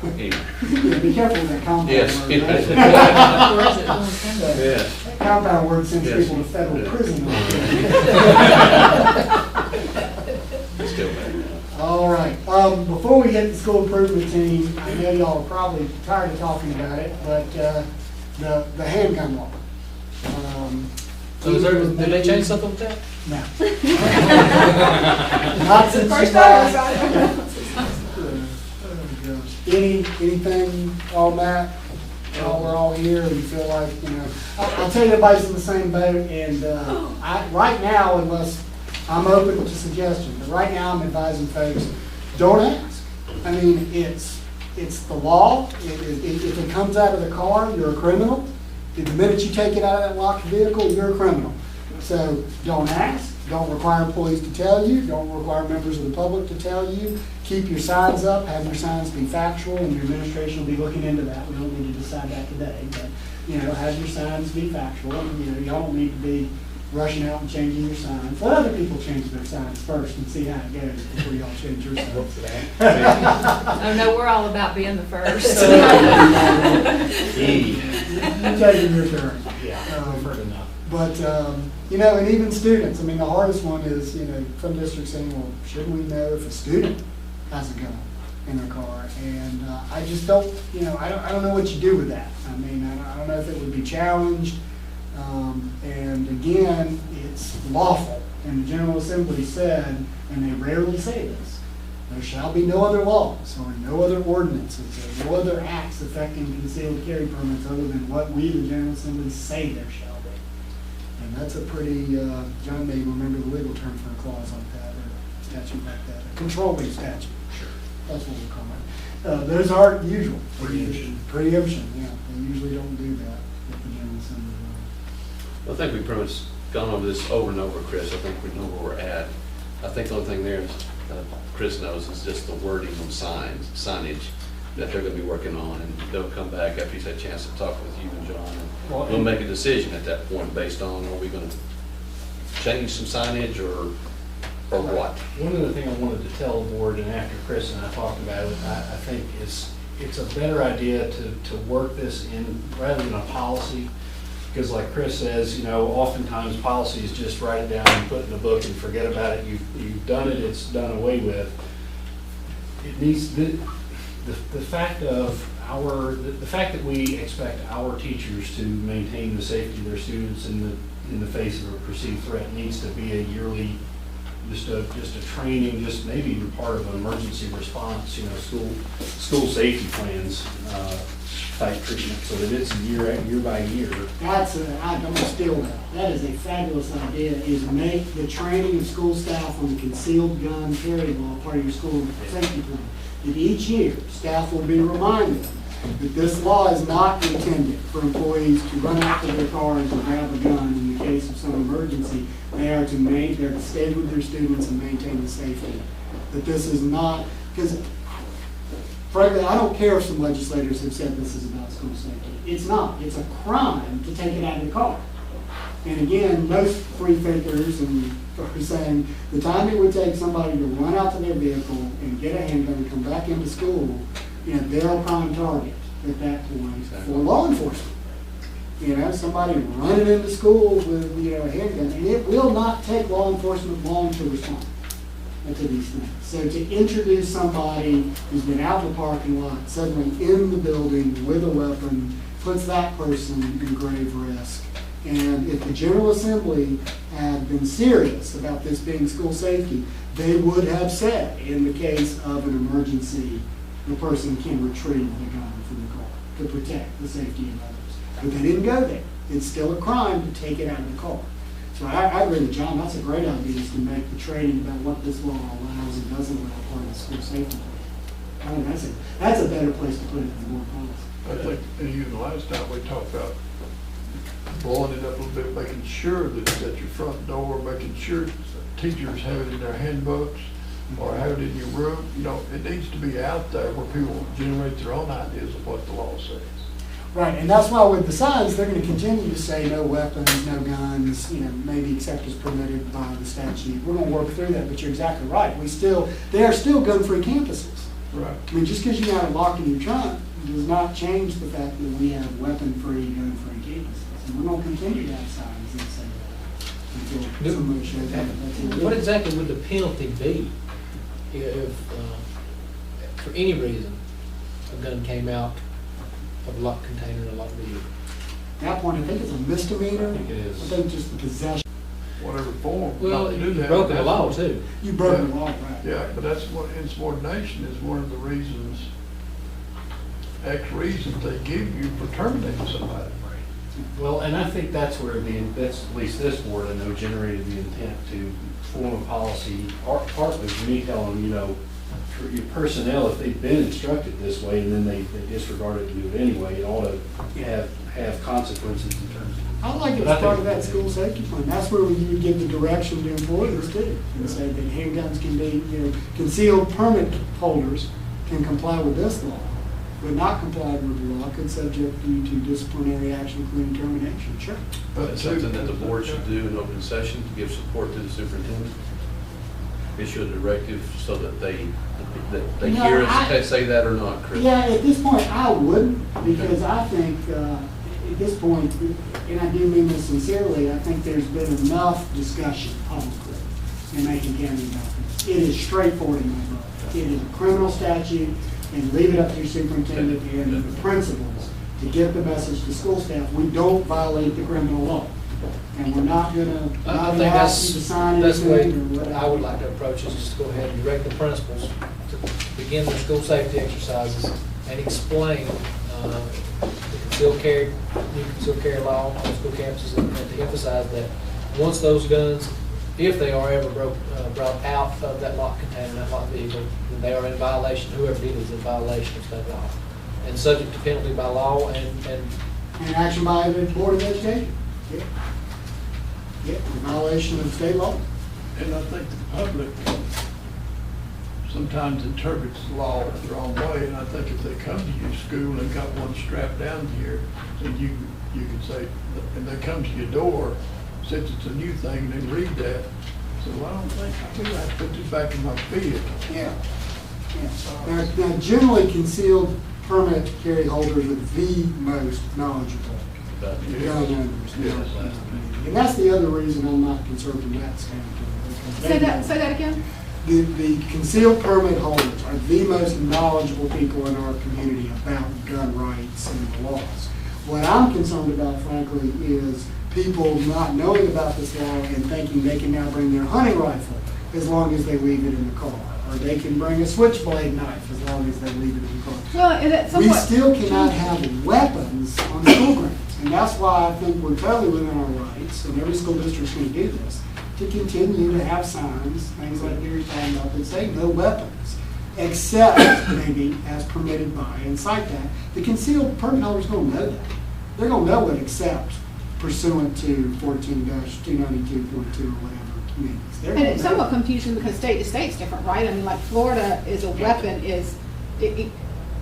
Anyway. Yeah, be careful with that compound Yes. word. right? Where's it going from? Yeah. That compound word sends Yes. people to federal Yeah. prison. Still bad now. All right, before we get to school improvement team, I know y'all are probably tired of talking about it, but, the handgun law. So is there, did they change something with that? No. Not since First July. time. Anything on that? Y'all are all here, and you feel like, you know, I'll tell you, everybody's in the same boat, and, right now, unless, I'm open to suggestions, but right now, I'm advising folks, don't ask. I mean, it's the law. If it comes out of the car, you're a criminal. The minute you take it out of that locked vehicle, you're a criminal. So don't ask. Don't require employees to tell you. Don't require members of the public to tell you. Keep your signs up. Have your signs be factual, and your administration will be looking into that. We don't need to decide that today, but, you know, have your signs be factual. And, you know, y'all don't need to be rushing out and changing your signs. Let other people change their signs first and see how it goes before y'all change your signs. Oh, no, we're all about being the first. You're taking your turn. Yeah, I've heard enough. But, you know, and even students, I mean, the hardest one is, you know, some districts saying, well, shouldn't we know if a student has a gun in their car? And I just don't, you know, I don't know what you do with that. I mean, I don't know if it would be challenged. And again, it's lawful. And the General Assembly said, and they rarely say this, there shall be no other laws or no other ordinances or no other acts affecting concealed carry permits other than what we, the General Assembly, say there shall be. And that's a pretty, John may remember the legal term for a clause like that, or a statute like that, a controlling statute. Sure. That's what we call it. Those aren't usual. Preemption, yeah. They usually don't do that with the General Assembly. I think we've pretty much gone over this over and over, Chris. I think we know where we're at. I think the only thing there is, Chris knows, is just the wording on signage that they're gonna be working on, and they'll come back after he's had a chance to talk with you and John, and we'll make a decision at that point based on, are we gonna change some signage or what? One other thing I wanted to tell the board, and after Chris and I talked about it, I think it's a better idea to work this in rather than a policy. Because like Chris says, you know, oftentimes policies just write it down and put it in a book and forget about it. You've done it, it's done away with. It needs, the fact that we expect our teachers to maintain the safety of their students in the face of a perceived threat needs to be a yearly, just a training, just maybe even part of an emergency response, you know, school safety plans, type treatment, so that it's year by year. That's I don't steal that. That is a fabulous idea, is make the training of school staff on the concealed gun carry law part of your school safety plan. And each year, staff will be reminded that this law is not intended for employees to run out to their cars and grab a gun in the case of some emergency. They're to stay with their students and maintain the safety. That this is not, because frankly, I don't care if some legislators have said this is about school safety. It's not. It's a crime to take it out of the car. And again, most free thinkers are saying the time it would take somebody to run out to their vehicle and get a handgun and come back into school, you know, they're a prime target at that point for law enforcement. You know, somebody running into school with, you know, a handgun, and it will not take law enforcement long to respond to these things. So to introduce somebody who's been out in the parking lot, suddenly in the building with a weapon, puts that person in grave risk. And if the General Assembly had been serious about this being school safety, they would have said, in the case of an emergency, the person can retrieve the gun from the car to protect the safety of others. But they didn't go there. It's still a crime to take it out of the car. So I agree with John, that's a great idea, is to make the training about what this law allows and doesn't allow part of the school safety plan. I mean, that's a better place to put it than board policy. I think, and even the last time we talked about blowing it up a little bit, making sure that it's at your front door, making sure teachers have it in their handbooks or have it in your room. You know, it needs to be out there where people generate their own ideas of what the law says. Right, and that's why with the signs, they're going to continue to say no weapons, no guns, you know, maybe except as permitted by the statute. We're going to work through that, but you're exactly right. They are still gun-free campuses. Right. I mean, just because you got a lock in your trunk does not change the fact that we have weapon-free, gun-free campuses. And we're going to continue to have signs that say that until somebody shows up. That's illegal. What exactly would the penalty be if, for any reason, a gun came out of a locked container in a locked vehicle? At that point, I think it's a misdemeanor. I think it is. I think just the possession. Whatever form. Well, not to do you that, broke the that's law what- too. You broke the Yeah. law, right? Yeah, but that's what, insubordination is one of the reasons, X reasons they give you for terminating somebody. Well, and I think that's where that's, at least this board, I know, generated the intent to form a policy, partly for me telling them, you know, for your personnel, if they've been instructed this way and then they disregard it to do it anyway, it ought to have consequences in terms of. I like it But I as part think- of that school safety plan. That's where you would give the direction to employers too. And say that handguns can be, concealed permit holders can comply with this law, but not comply with the law could subject you to disciplinary action, including termination. Sure. That's something that the board should do in open session to give support to the superintendent. Issue a directive so that they No, hear us say that or not, Chris. Yeah, at this point, I wouldn't, because I think, at this point, and I do mean this sincerely, I think there's been enough discussion publicly in Macon County about this. It is straightforward in my book. It is a criminal statute, and leave it up to your superintendent and the principals to get the message to school staff. We don't violate the criminal law, and we're not gonna, I not think gonna ask you to sign that's the way anything or whatever. I would like to approach is just go ahead and direct the principals to begin their school safety exercises and explain the concealed carry, new concealed carry law on school campuses, and to emphasize that once those guns, if they are ever brought out of that locked container, that locked vehicle, then they are in violation, whoever did is in violation of state law, and subject to penalty by law and And action by the Board of Education. Yeah. Yeah, in violation of state law. And I think the public sometimes interprets the law the wrong way, and I think if they come to your school and got one strapped down here, then you can say, and they come to your door, since it's a new thing, they read that, so well, I don't think, I think I have to put this back in my vehicle. Yeah. Yeah. Now, generally concealed permit carry holders are the most knowledgeable gun owners. Yes. And that's the other reason I'm not concerned from that standpoint. because Say they that, know- say that again? The concealed permit holders are the most knowledgeable people in our community about gun rights and the laws. What I'm concerned about, frankly, is people not knowing about this law and thinking they can now bring their hunting rifle as long as they leave it in the car. Or they can bring a switchblade knife as long as they leave it in the car. Well, and it's We somewhat. still cannot have weapons on school grounds. And that's why I think we're totally within our rights, and every school district's going to do this, to continue to have signs, things like Gary's talking about, that say no weapons, except maybe as permitted by, and cite that. The concealed permit holder's going to know that. They're going to know what except pursuant to 14-292.2 or whatever means. They're And gonna it's know somewhat that. confusing because state to state's different, right? I mean, like Florida is a weapon,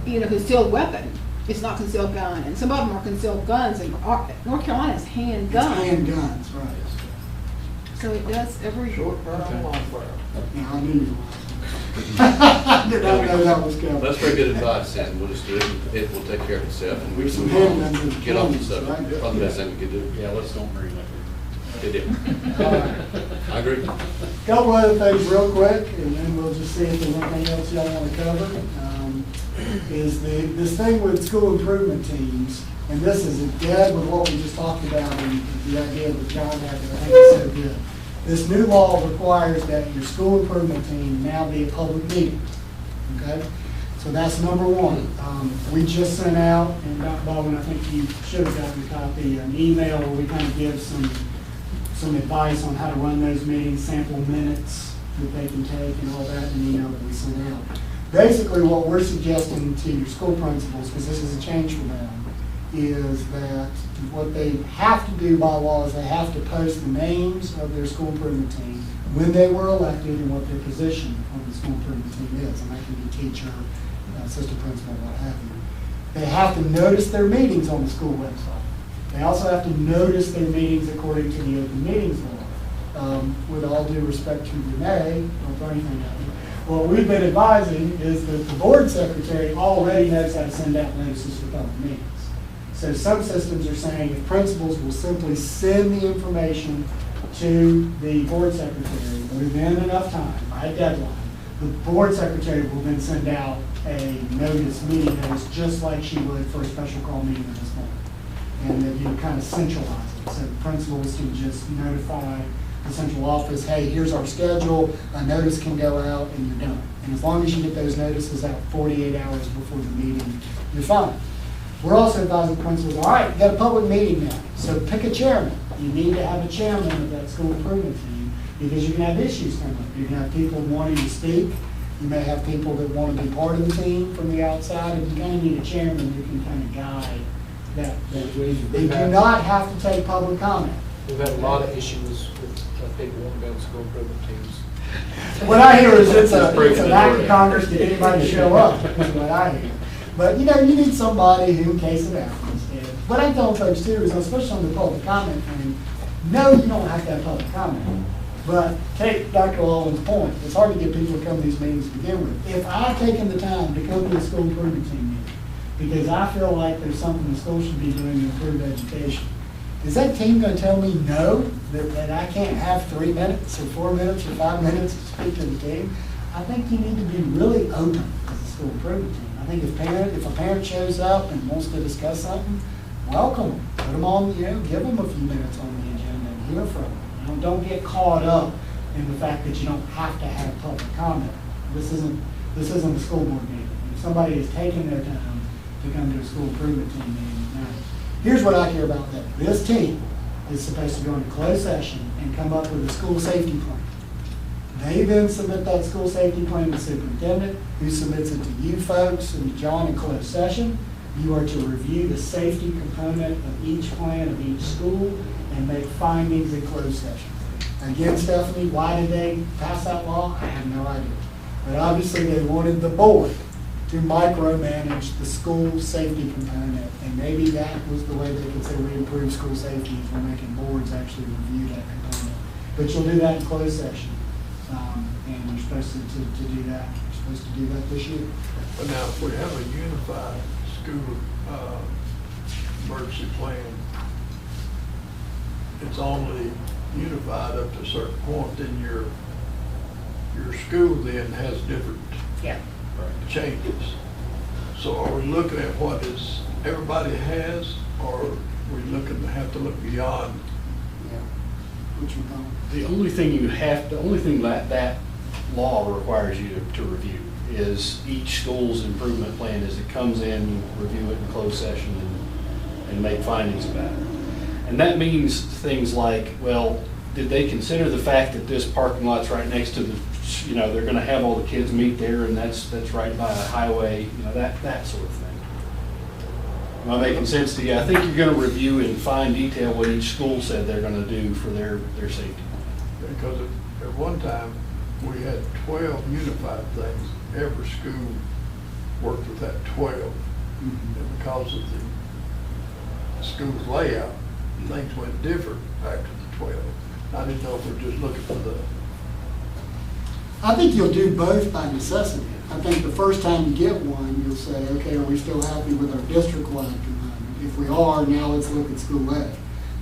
concealed weapon. It's not concealed gun, and some of them are concealed guns, and North Carolina is It's handgun. handguns, right. So it does every. Short barrel, long barrel. Yeah, I knew you were. I did not know that was coming. That's very good advice, and we'll just do it, and it will take care of itself, and we Some can move handguns on, and get off the cannons, subject. right? Probably the best thing we could do. Yeah, let's don't bring that. It did. All right. I agree. Couple other things real quick, and then we'll just see if there's anything else y'all want to cover. Is this thing with school improvement teams, and this is dead with what we just talked about, and the idea that John had, that I think is so good. This new law requires that your school improvement team now be a public meeting, okay? So that's number one. We just sent out, and Dr. Baldwin, I think you should have gotten a copy, an email where we kind of give some advice on how to run those meetings, sample minutes that they can take and all that, and email that we sent out. Basically, what we're suggesting to your school principals, because this is a change for them, is that what they have to do by law is they have to post the names of their school improvement team, when they were elected, and what their position on the school improvement team is. And that can be teacher, assistant principal, what have you. They have to notice their meetings on the school website. They also have to notice their meetings according to the open meetings law. with all due respect to Renee, don't throw anything at me, what we've been advising is that the board secretary already knows how to send out notices for public meetings. So some systems are saying if principals will simply send the information to the board secretary within enough time, by a deadline, the board secretary will then send out a meeting notice, just like she would for a special call meeting of this morning. And then you kind of centralize it, so principals can just notify the central office, hey, here's our schedule, a notice can go out, and you're done. And as long as you get those notices out 48 hours before the meeting, you're fine. We're also advising principals, all right, you got a public meeting now, so pick a chairman. You need to have a chairman of that school improvement team, because you can have issues coming up. You can have people wanting to speak, you may have people that want to be part of the team from the outside, and you kind of need a chairman who can kind of guide that. They do not have to take public comment. We've had a lot of issues with people wanting to go to school improvement teams. What I hear is it's an act of Congress to get anybody to show up, is what I hear. But, you need somebody who, in case it happens. And what I tell folks too is, especially on the public comment thing, no, you don't have to have public comment. But take Dr. Lawling's point, it's hard to get people to come to these meetings to begin with. If I've taken the time to come to the school improvement team meeting, because I feel like there's something the school should be doing to improve education, is that team going to tell me no, that I can't have 3 minutes or 4 minutes or 5 minutes to speak to the team? I think you need to be really open as a school improvement team. I think if a parent shows up and wants to discuss something, welcome them. Put them on, give them a few minutes on the agenda and hear from them. Don't get caught up in the fact that you don't have to have public comment. This isn't a school board meeting. If somebody is taking their time to come to a school improvement team meeting, now, here's what I care about that. This team is supposed to go into closed session and come up with a school safety plan. They then submit that school safety plan to the superintendent, who submits it to you folks and John in closed session. You are to review the safety component of each plan of each school and make findings in closed session. Again, Stephanie, why did they pass that law? I have no idea. But obviously they wanted the board to micromanage the school safety component, and maybe that was the way they could say we improve school safety is we're making boards actually review that component. But you'll do that in closed session, and you're supposed to do that. You're supposed to do that this year. But now, if we have a unified school emergency plan, it's only unified up to a certain point, then your school then has different changes. So are we looking at what is everybody has, or are we looking to have to look beyond? The only thing that law requires you to review is each school's improvement plan as it comes in, you review it in closed session and make findings about it. And that means things like, well, did they consider the fact that this parking lot's right next to the, they're gonna have all the kids meet there and that's right by a highway, that sort of thing. Am I making sense to you? I think you're gonna review in fine detail what each school said they're gonna do for their safety plan. Because at one time, we had 12 unified things. Every school worked with that 12. And because of the school's layout, things went different after the 12. I didn't know if we're just looking for the... I think you'll do both by necessity. I think the first time you get one, you'll say, okay, are we still happy with our district-wide component? If we are, now let's look at school A.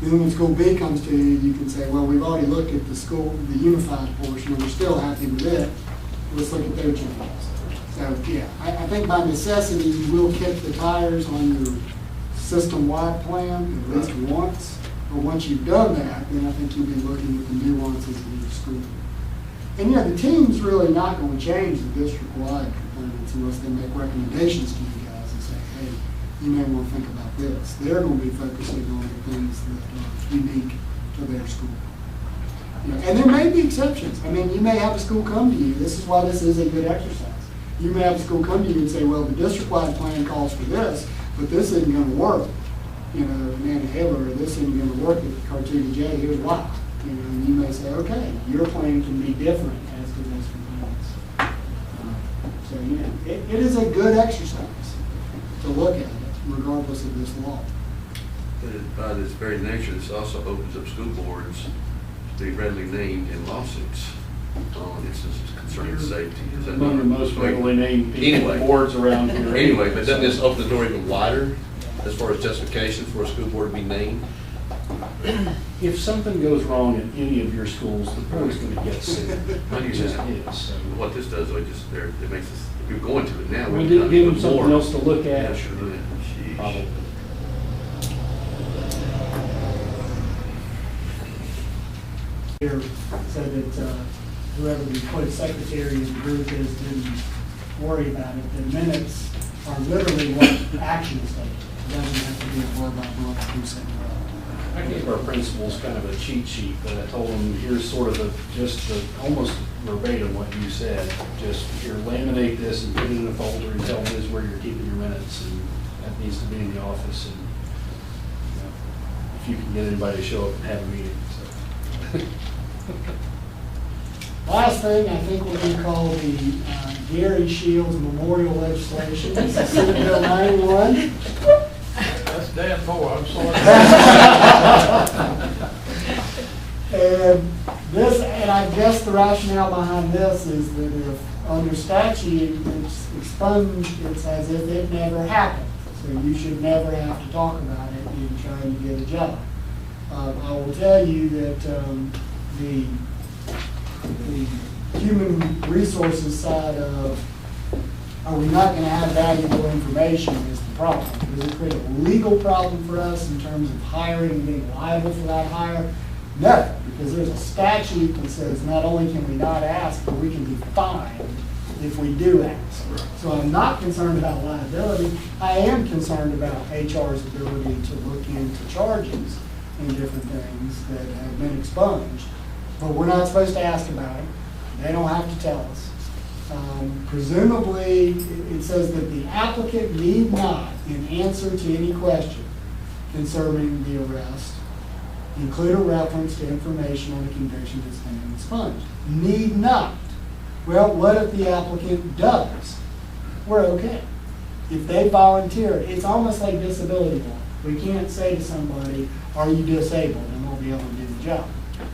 Then when school B comes to you, you can say, well, we've already looked at the unified portion, and we're still happy with it. Let's look at their changes. So, yeah, I think by necessity, you will kick the tires on your system-wide plan at least once. But once you've done that, then I think you'll be looking at the nuances of each school. And the team's really not going to change the district-wide components unless they make recommendations to you guys and say, hey, you may want to think about this. They're going to be focusing on the things that are unique to their school. And there may be exceptions. I mean, you may have a school come to you. This is why this is a good exercise. You may have a school come to you and say, well, the district-wide plan calls for this, but this isn't going to work. Amanda Taylor, this isn't going to work at Cartoon J, here's why. And you may say, okay, your plan can be different as to those components. So, it is a good exercise to look at it, regardless of this law. But by its very nature, this also opens up school boards be readily named in lawsuits on instances concerning safety. Is that Among the not- most readily named people Anyway. on boards around here. Anyway, but doesn't this open the door even wider as far as justification for a school board to be named? If something goes wrong in any of your schools, the board's going to get sued. I do It just that. is. So What this does, it makes us, if you're going to it now. we we've did done give them even something more. else to look Yeah, at. sure did. Sheesh. Probably. Here, so that whoever we put secretary in the group is didn't worry about it. The minutes are literally what action is taken. It doesn't have to be a word by word, who said what. I gave our principals kind of a cheat sheet, but I told them, here's sort of almost verbatim what you said. Just here, laminate this and put it in a folder and tell Liz where you're keeping your minutes, and that needs to be in the office. And you know, if you can get anybody to show up and have a meeting. So. Last thing, I think what we call the Gary Shields Memorial Legislation, this is Senate Bill 91. That's Dan Moore, I'm sorry. And this, and I guess the rationale behind this is that if under statute it's expunged, it's as if it never happened. So you should never have to talk about it in trying to get a job. I will tell you that the human resources side of, are we not going to have valuable information is the problem. Does it create a legal problem for us in terms of hiring and being liable for that hire? No, because there's a statute that says not only can we not ask, but we can be fined if we do ask. So I'm not concerned about liability. I am concerned about HR's ability to look into charges and different things that have been expunged. But we're not supposed to ask about it. They don't have to tell us. Presumably, it says that the applicant need not, in answer to any question concerning the arrest, include a reference to information on the conviction that's been expunged. Need not. Well, what if the applicant does? We're okay. If they volunteer, it's almost like disability law. We can't say to somebody, are you disabled, and they'll be able to do the job.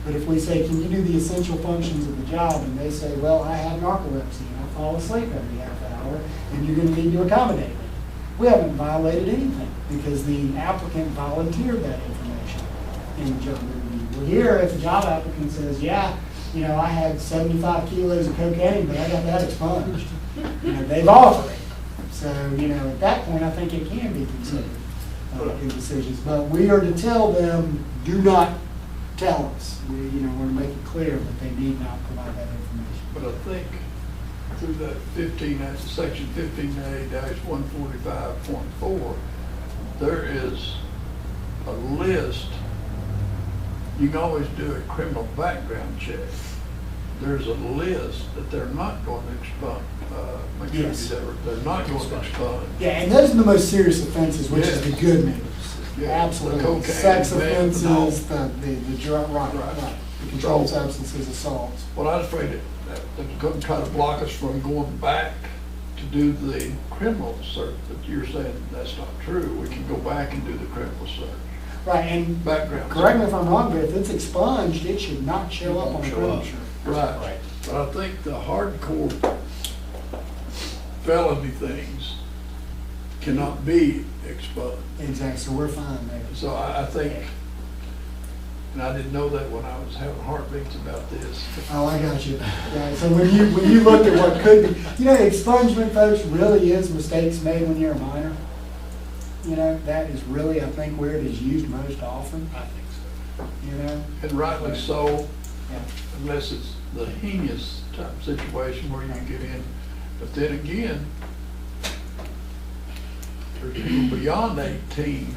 But if we say, can you do the essential functions of the job, and they say, well, I have narcolepsy, and I fall asleep every half hour, and you're going to need to accommodate me. We haven't violated anything, because the applicant volunteered that information in the job interview. Well, here, if the job applicant says, yeah, you know, I had 75 kilos of cocaine, but I got that expunged. You know, they've offered it. So, you know, at that point, I think it can be considered in decisions. But we are to tell them, do not tell us. We, you know, we're to make it clear that they need not provide that information. But I think through that 15, that's section 15A-145.4, there is a list. You can always do a criminal background check. There's a list that they're not going to expunge. Make sure Yes. they're not going to expunge. Yeah, and those are the most serious offenses, which is the Yes. good news. Yeah, Absolutely. the cocaine, Sex meth, offenses, and the drug, right, the controlled substances, assaults. Well, I was afraid that they're going to try to block us from going back to do the criminal search, but you're saying that's not true. We can go back and do the criminal search. Right, and Background. correct me if I'm wrong, but if it's expunged, it should not show up on the criminal search. Right. But I think the hardcore felony things cannot be expunged. Exactly, so we're fine there. So I think, and I didn't know that when I was having heartbeats about this. Oh, I got you. Yeah, so when you look at what could be, you know, expungement, folks, really is mistakes made when you're a minor. You know, that is really, I think, where it is used most often. I think so. You know? And rightly so, Yeah. unless it's the heinous type situation where you get in. But then again, there's people beyond 18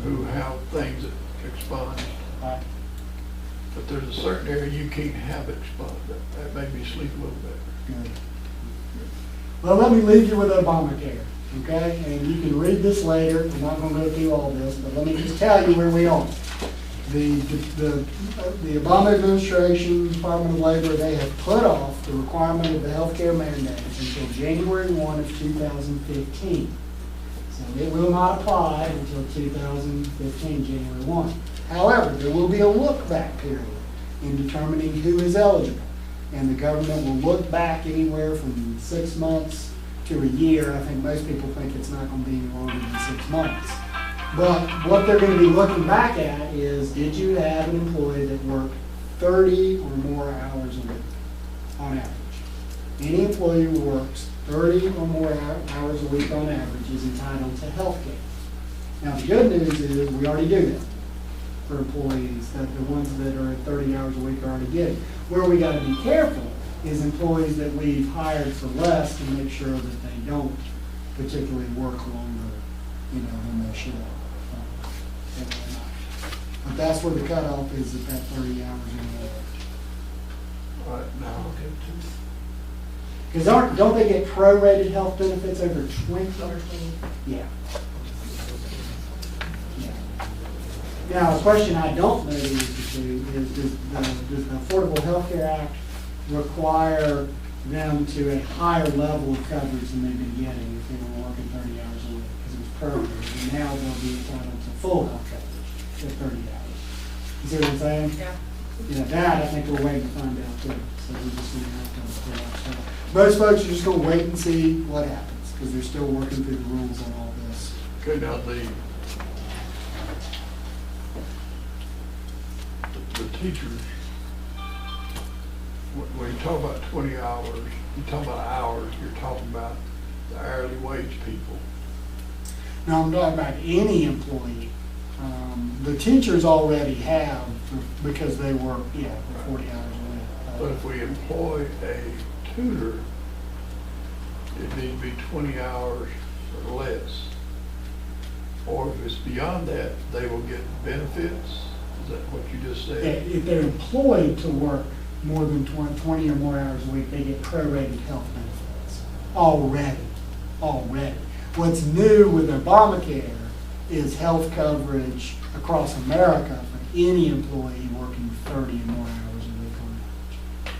who have things expunged. Right. But there's a certain area you can't have expunged. That made me sleep a little bit. Good. Well, let me leave you with Obamacare, okay? And you can read this later. I'm not going to go through all this, but let me just tell you where we are. The Obama administration, Department of Labor, they have put off the requirement of the healthcare mandates until January 1 of 2015. So it will not apply until 2015, January 1. However, there will be a look-back period in determining who is eligible. And the government will look back anywhere from 6 months to a year. I think most people think it's not going to be any longer than 6 months. But what they're going to be looking back at is, did you have an employee that worked 30 or more hours a week on average? Any employee who works 30 or more hours a week on average is entitled to health care. Now, the good news is we already do that for employees, that the ones that are at 30 hours a week are already getting. Where we got to be careful is employees that we've hired for less to make sure that they don't particularly work longer, than they should. But that's where the cutoff is, at that 30 hours a week. All right, now, Because don't they get prorated health benefits over 20? Yeah. Yeah. Now, a question I don't know the answer to is, does the Affordable Health Care Act require them to a higher level of coverage than they've been getting if they were working 30 hours a week? Because it was prorated, and now they'll be entitled to full health coverage at 30 hours. You see what I'm saying? Yeah. That I think we're waiting to find out too. So we're just going to have to watch that. Most folks are just going to wait and see what happens, because they're still working through the rules on all this. okay, now the teachers, when you talk about 20 hours, you talk about hours, you're talking about the hourly wage people. Now, I'm talking about any employee. The teachers already have, because they work, 40 hours a week. But if we employ a tutor, it needs to be 20 hours or less. Or if it's beyond that, they will get benefits? Is that what you just said? If they're employed to work more than 20 or more hours a week, they get prorated health benefits already. What's new with Obamacare is health coverage across America for any employee working 30 or more hours a week on average.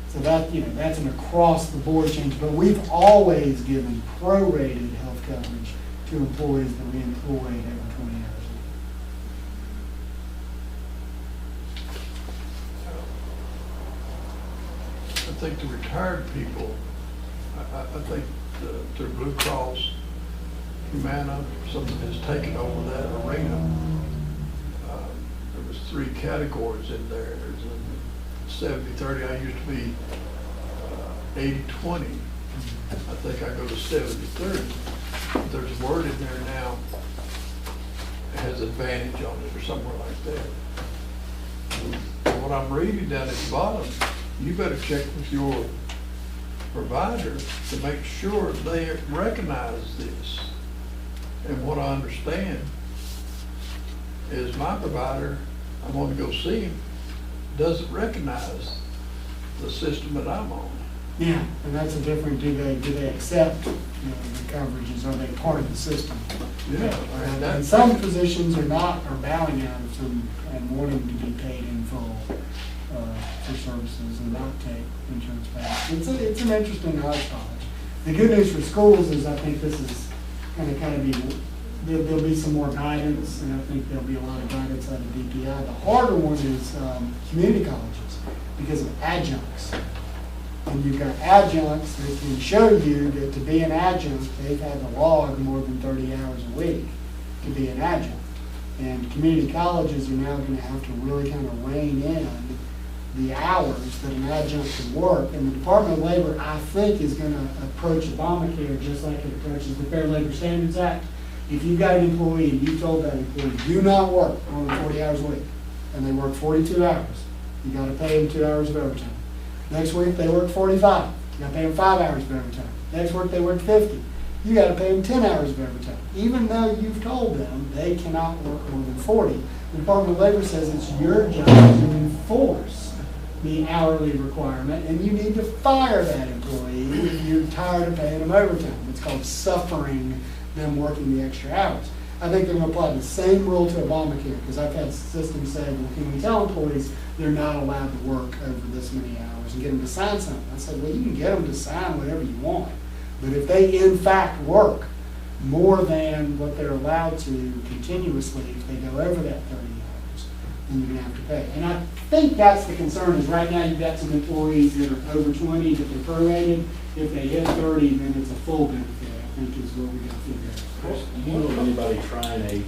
So that, that's an across-the-board change, but we've always given prorated health coverage to employees that we employ over 20 hours a week. I think the retired people, I think through Blue Cross, Humana, something has taken over that arena. There was 3 categories in there. There's 70-30. I used to be 80-20. I think I go to 70-30. There's a word in there now that has advantage on it or somewhere like that. What I'm reading down at the bottom, you better check with your provider to make sure they recognize this. And what I understand is my provider, I'm going to go see him, doesn't recognize the system that I'm on. Yeah, and that's a different, do they accept, the coverages, are they part of the system? Yeah. And some physicians are bowing out of them and wanting to be paid in full for services and not take insurance back. It's an interesting hodgepodge. The good news for schools is I think this is there'll be some more guidance, and I think there'll be a lot of guidance out of DPI. The harder one is community colleges, because of adjuncts. And you've got adjuncts that can show you that to be an adjunct, they've had to log more than 30 hours a week to be an adjunct. And community colleges are now going to have to really kind of rein in the hours that an adjunct can work. And the Department of Labor, I think, is going to approach Obamacare just like it approaches the Fair Labor Standards Act. If you've got an employee and you told that employee, do not work more than 40 hours a week, and they work 42 hours, you got to pay them 2 hours of overtime. Next week, they work 45, you got to pay them 5 hours of overtime. Next week, they work 50, you got to pay them 10 hours of overtime. Even though you've told them they cannot work more than 40, the Department of Labor says it's your job to enforce the hourly requirement, and you need to fire that employee if you're tired of paying them overtime. It's called suffering them working the extra hours. I think they're going to apply the same rule to Obamacare, because I've had systems say, well, can we tell employees they're not allowed to work over this many hours and get them to sign something? I said, well, you can get them to sign whatever you want, but if they in fact work more than what they're allowed to continuously, if they go over that 30 hours, then you're gonna have to pay. And I think that's the concern, is right now you've got some employees that are over 20 that they're prorated. If they hit 30, then it's a full benefit, I think is what we gotta figure out. Do you know of anybody trying an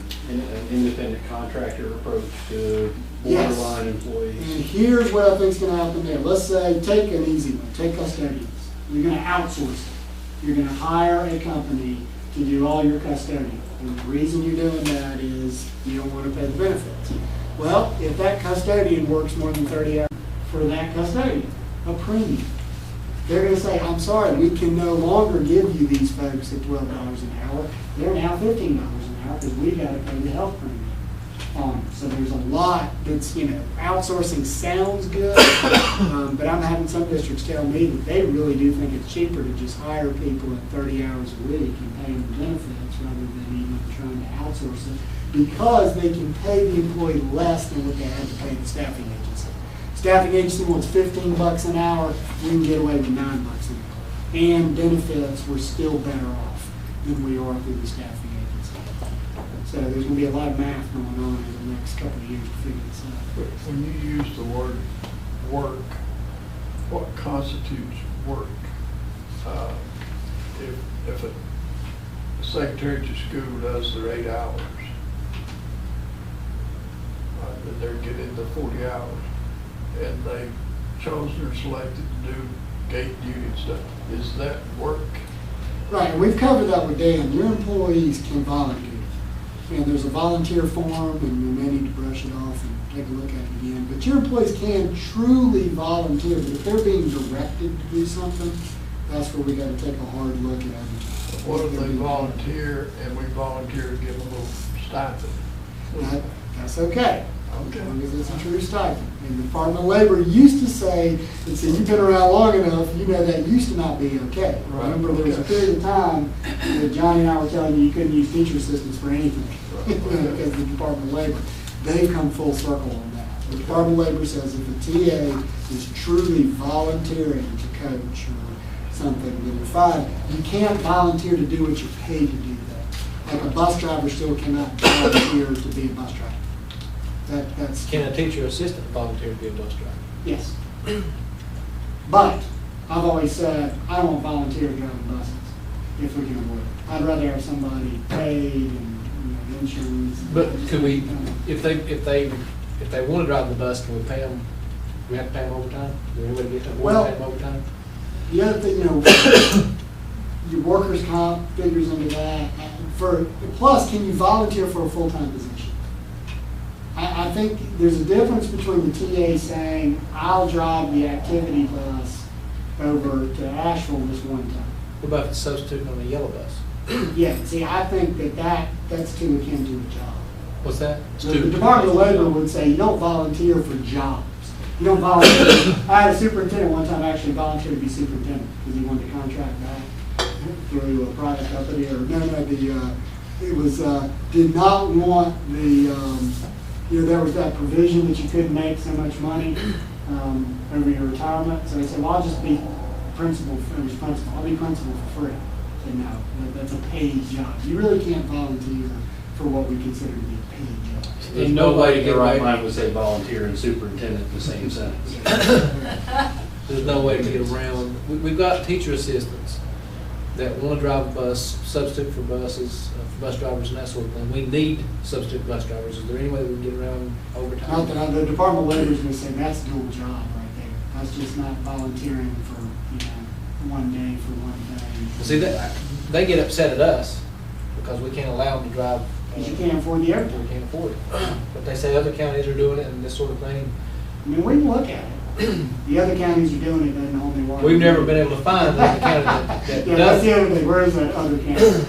independent contractor approach to Yes. borderline employees? And here's what I think's gonna happen there. Let's say, take an easy one, take custodians. You're gonna outsource it. You're gonna hire a company to do all your custodian. And the reason you're doing that is you don't wanna pay the benefits. Well, if that custodian works more than 30 hours for that custodian, a premium, they're gonna say, I'm sorry, we can no longer give you these folks at $12 an hour. They're now $15 an hour because we gotta pay the health premium. So there's a lot that's, outsourcing sounds good, but I'm having some districts tell me that they really do think it's cheaper to just hire people at 30 hours a week and pay them benefits rather than even trying to outsource it, because they can pay the employee less than what they had to pay the staffing agency. Staffing agency wants $15 an hour, we can get away with $9 an hour. And benefits, we're still better off than we are through the staffing agency. So there's gonna be a lot of math going on in the next couple of years to figure this out. When you use the word work, what constitutes work? If a secretary to school does their 8 hours, then they're getting the 40 hours, and they've chosen or selected to do gate duty and stuff, is that work? Right, and we've covered that with Dan. Your employees can volunteer. And there's a volunteer form, and we may need to brush it off and take a look at it again. But your employees can truly volunteer, but if they're being directed to do something, that's where we gotta take a hard look at everything. What if they volunteer and we volunteer to give them a little stipend? That's okay. Okay. As long as it's a true stipend. And the Department of Labor used to say, and so you've been around long enough, you know that used to not be okay. Right. Remember, there was a period of time that Johnny and I were telling you couldn't use teacher assistants for anything. Because of the Department of Labor. They've come full circle on that. The Department of Labor says if a TA is truly volunteering to coach or something, then you're fine. You can't volunteer to do what you're paid to do that. Like a bus driver still cannot volunteer to be a bus driver. That's. Can a teacher assistant volunteer to be a bus driver? Yes. But I've always said, I don't volunteer to drive the buses if we can avoid it. I'd rather have somebody paid and insurance. But could we, if they want to drive the bus, can we pay them? We have to pay them overtime? Is there any way to get them to Well- pay them overtime? The other thing, your workers' comp figures into that. Plus, can you volunteer for a full-time position? I think there's a difference between the TA saying, I'll drive the activity bus over to Asheville this one time. What about if it's substituting on a yellow bus? Yeah, see, I think that's too akin to a job. What's that? The Department of Labor would say you don't volunteer for jobs. You don't volunteer. I had a superintendent one time actually volunteer to be superintendent because he wanted to contract back through a private company it was, did not want there was that provision that you couldn't make so much money over your retirement. So he said, well, I'll just be principal. I'll be principal for free. I said, no, that's a paid job. You really can't volunteer for what we consider to be a paid job. There's no way to get right mind would say volunteer and superintendent in the same sentence. There's no way to get around. We've got teacher assistants that want to drive a bus, substitute for buses, for bus drivers and that sort of thing. We need substitute bus drivers. Is there any way we can get around overtime? Not that the Department of Labor is going to say that's dual job right there. That's just not volunteering for, one day for one day. See, they get upset at us because we can't allow them to drive. Because you can't afford the We overtime. can't afford it. But they say other counties are doing it and this sort of thing. I mean, we can look at it. The other counties are doing it, doesn't hold me water. We've never been able to find another county that Yeah, that's does the it. other thing. Where is that other county?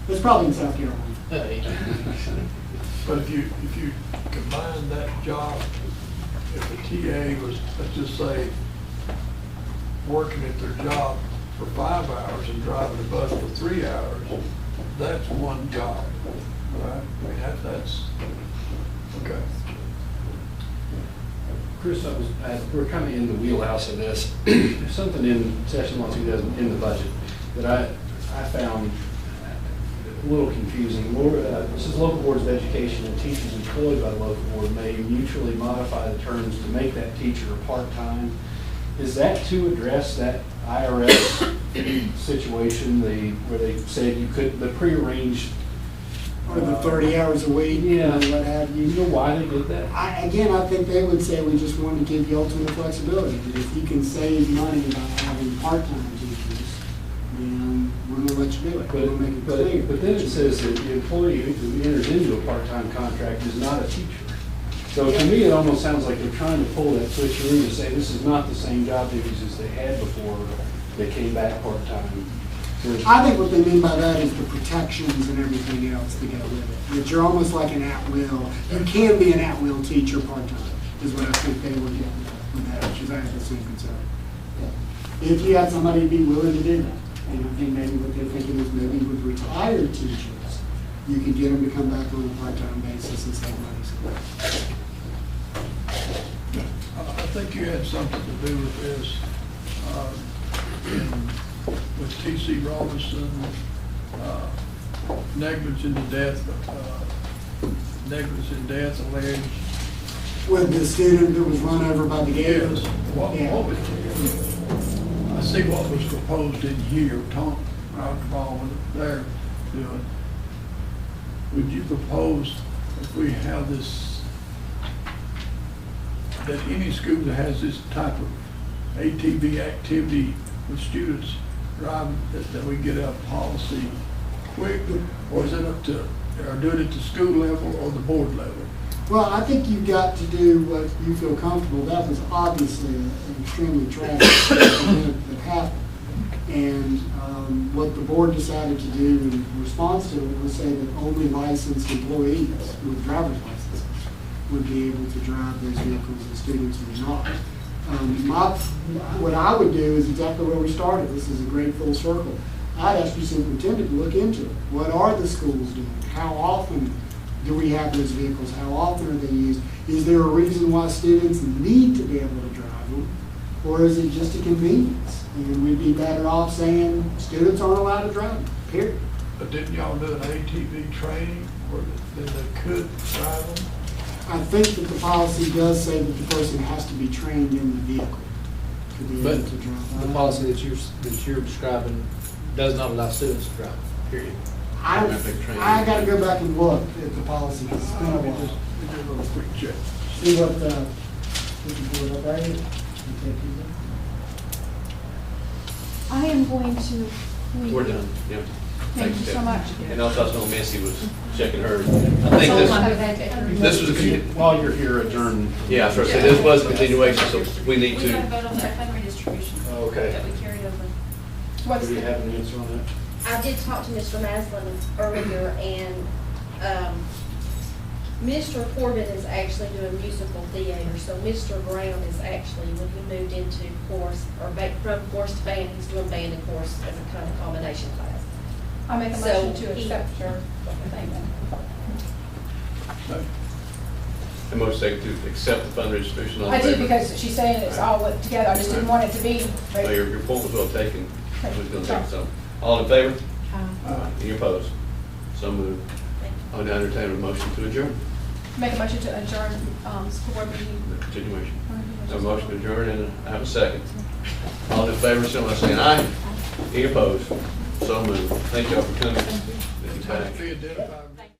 It's probably in South Carolina. But if you combine that job, if a TA was, let's just say, working at their job for 5 hours and driving the bus for 3 hours, that's one job, right? I mean, that's, okay. Chris, we're kind of in the wheelhouse of this. There's something in Section 12000 in the budget that I found little confusing. It says local boards of education and teachers employed by the local board may mutually modify the terms to make that teacher part-time. Is that to address that IRS situation, where they said you could, the prearranged? Or the 30 hours a week, Yeah. or what have you. You know why they did that? I think they would say we just want to give you ultimate flexibility. That if you can save money by having part-time teachers, then we're going to let you do it. We're going to make it clear. But then it says that the employee who enters into a part-time contract is not a teacher. So to me, it almost sounds like they're trying to pull that switcheroo to say this is not the same job duties as they had before they came back part-time. I think what they mean by that is the protections and everything else that go with it. That you're almost like an at-will. You can be an at-will teacher part-time, is what I think they were getting at with that, which is I have the same concern. If you had somebody to be willing to do that, and I think maybe what they're thinking is maybe with retired teachers, you could get them to come back on a part-time basis and save money. I think you had something to do with this, with T.C. Robinson, negligent death alleged. With the student that was run over by the gators? Yes. What was, I see what was proposed in here, Tom, Baldwin, there doing. Would you propose if we have this, that any school that has this type of ATV activity with students driving, that we get a policy quick, or is it up to, or do it at the school level or the board level? Well, I think you've got to do what you feel comfortable. That was obviously an extremely tragic event that happened. And what the board decided to do in response to it was say that only licensed employees with driver's licenses would be able to drive those vehicles, and students would not. What I would do is exactly where we started. This is a great full circle. I'd ask your superintendent to look into it. What are the schools doing? How often do we have those vehicles? How often are they used? Is there a reason why students need to be able to drive them? Or is it just a convenience? And we'd be better off saying students aren't allowed to drive them, period. But didn't y'all do an ATV training where they could drive them? I think that the policy does say that the person has to be trained in the vehicle to be able But to drive. the policy that you're describing does not allow students to drive, period. I gotta go back and look at the policy, because it's been a We while. did a little quick check. See what you pull it up right here. You take it. I am going to leave. We're done, yeah. Thank Thanks, you so Jeff. much. And also, I know Missy was checking her. I think this was a, While you're here, adjourn. yeah, I was going to say, this was a continuation, so we need We got to to, vote on that fund redistribution. Okay. That we carried over. What's Do you the, have an answer on that? I did talk to Mr. Maslin earlier, and Mr. Corbin is actually doing musical theater, so Mr. Brown is actually, when he moved into chorus, or back from chorus to band, he's doing band and chorus as a kind of combination class. I make a So motion to he- accept your statement. the most say to accept the fund redistribution. I do, because she's saying it's all together, I just didn't want it to be. Oh, your point was well taken. I was going to take some. All in favor? Any opposed? So moved. I'll entertain a motion to adjourn. Make a motion to adjourn, school board meeting. The continuation. So motion to adjourn, and I have a second. All in favor, so by saying aye. Any opposed? So moved. Thank y'all for coming. Thank you. Identify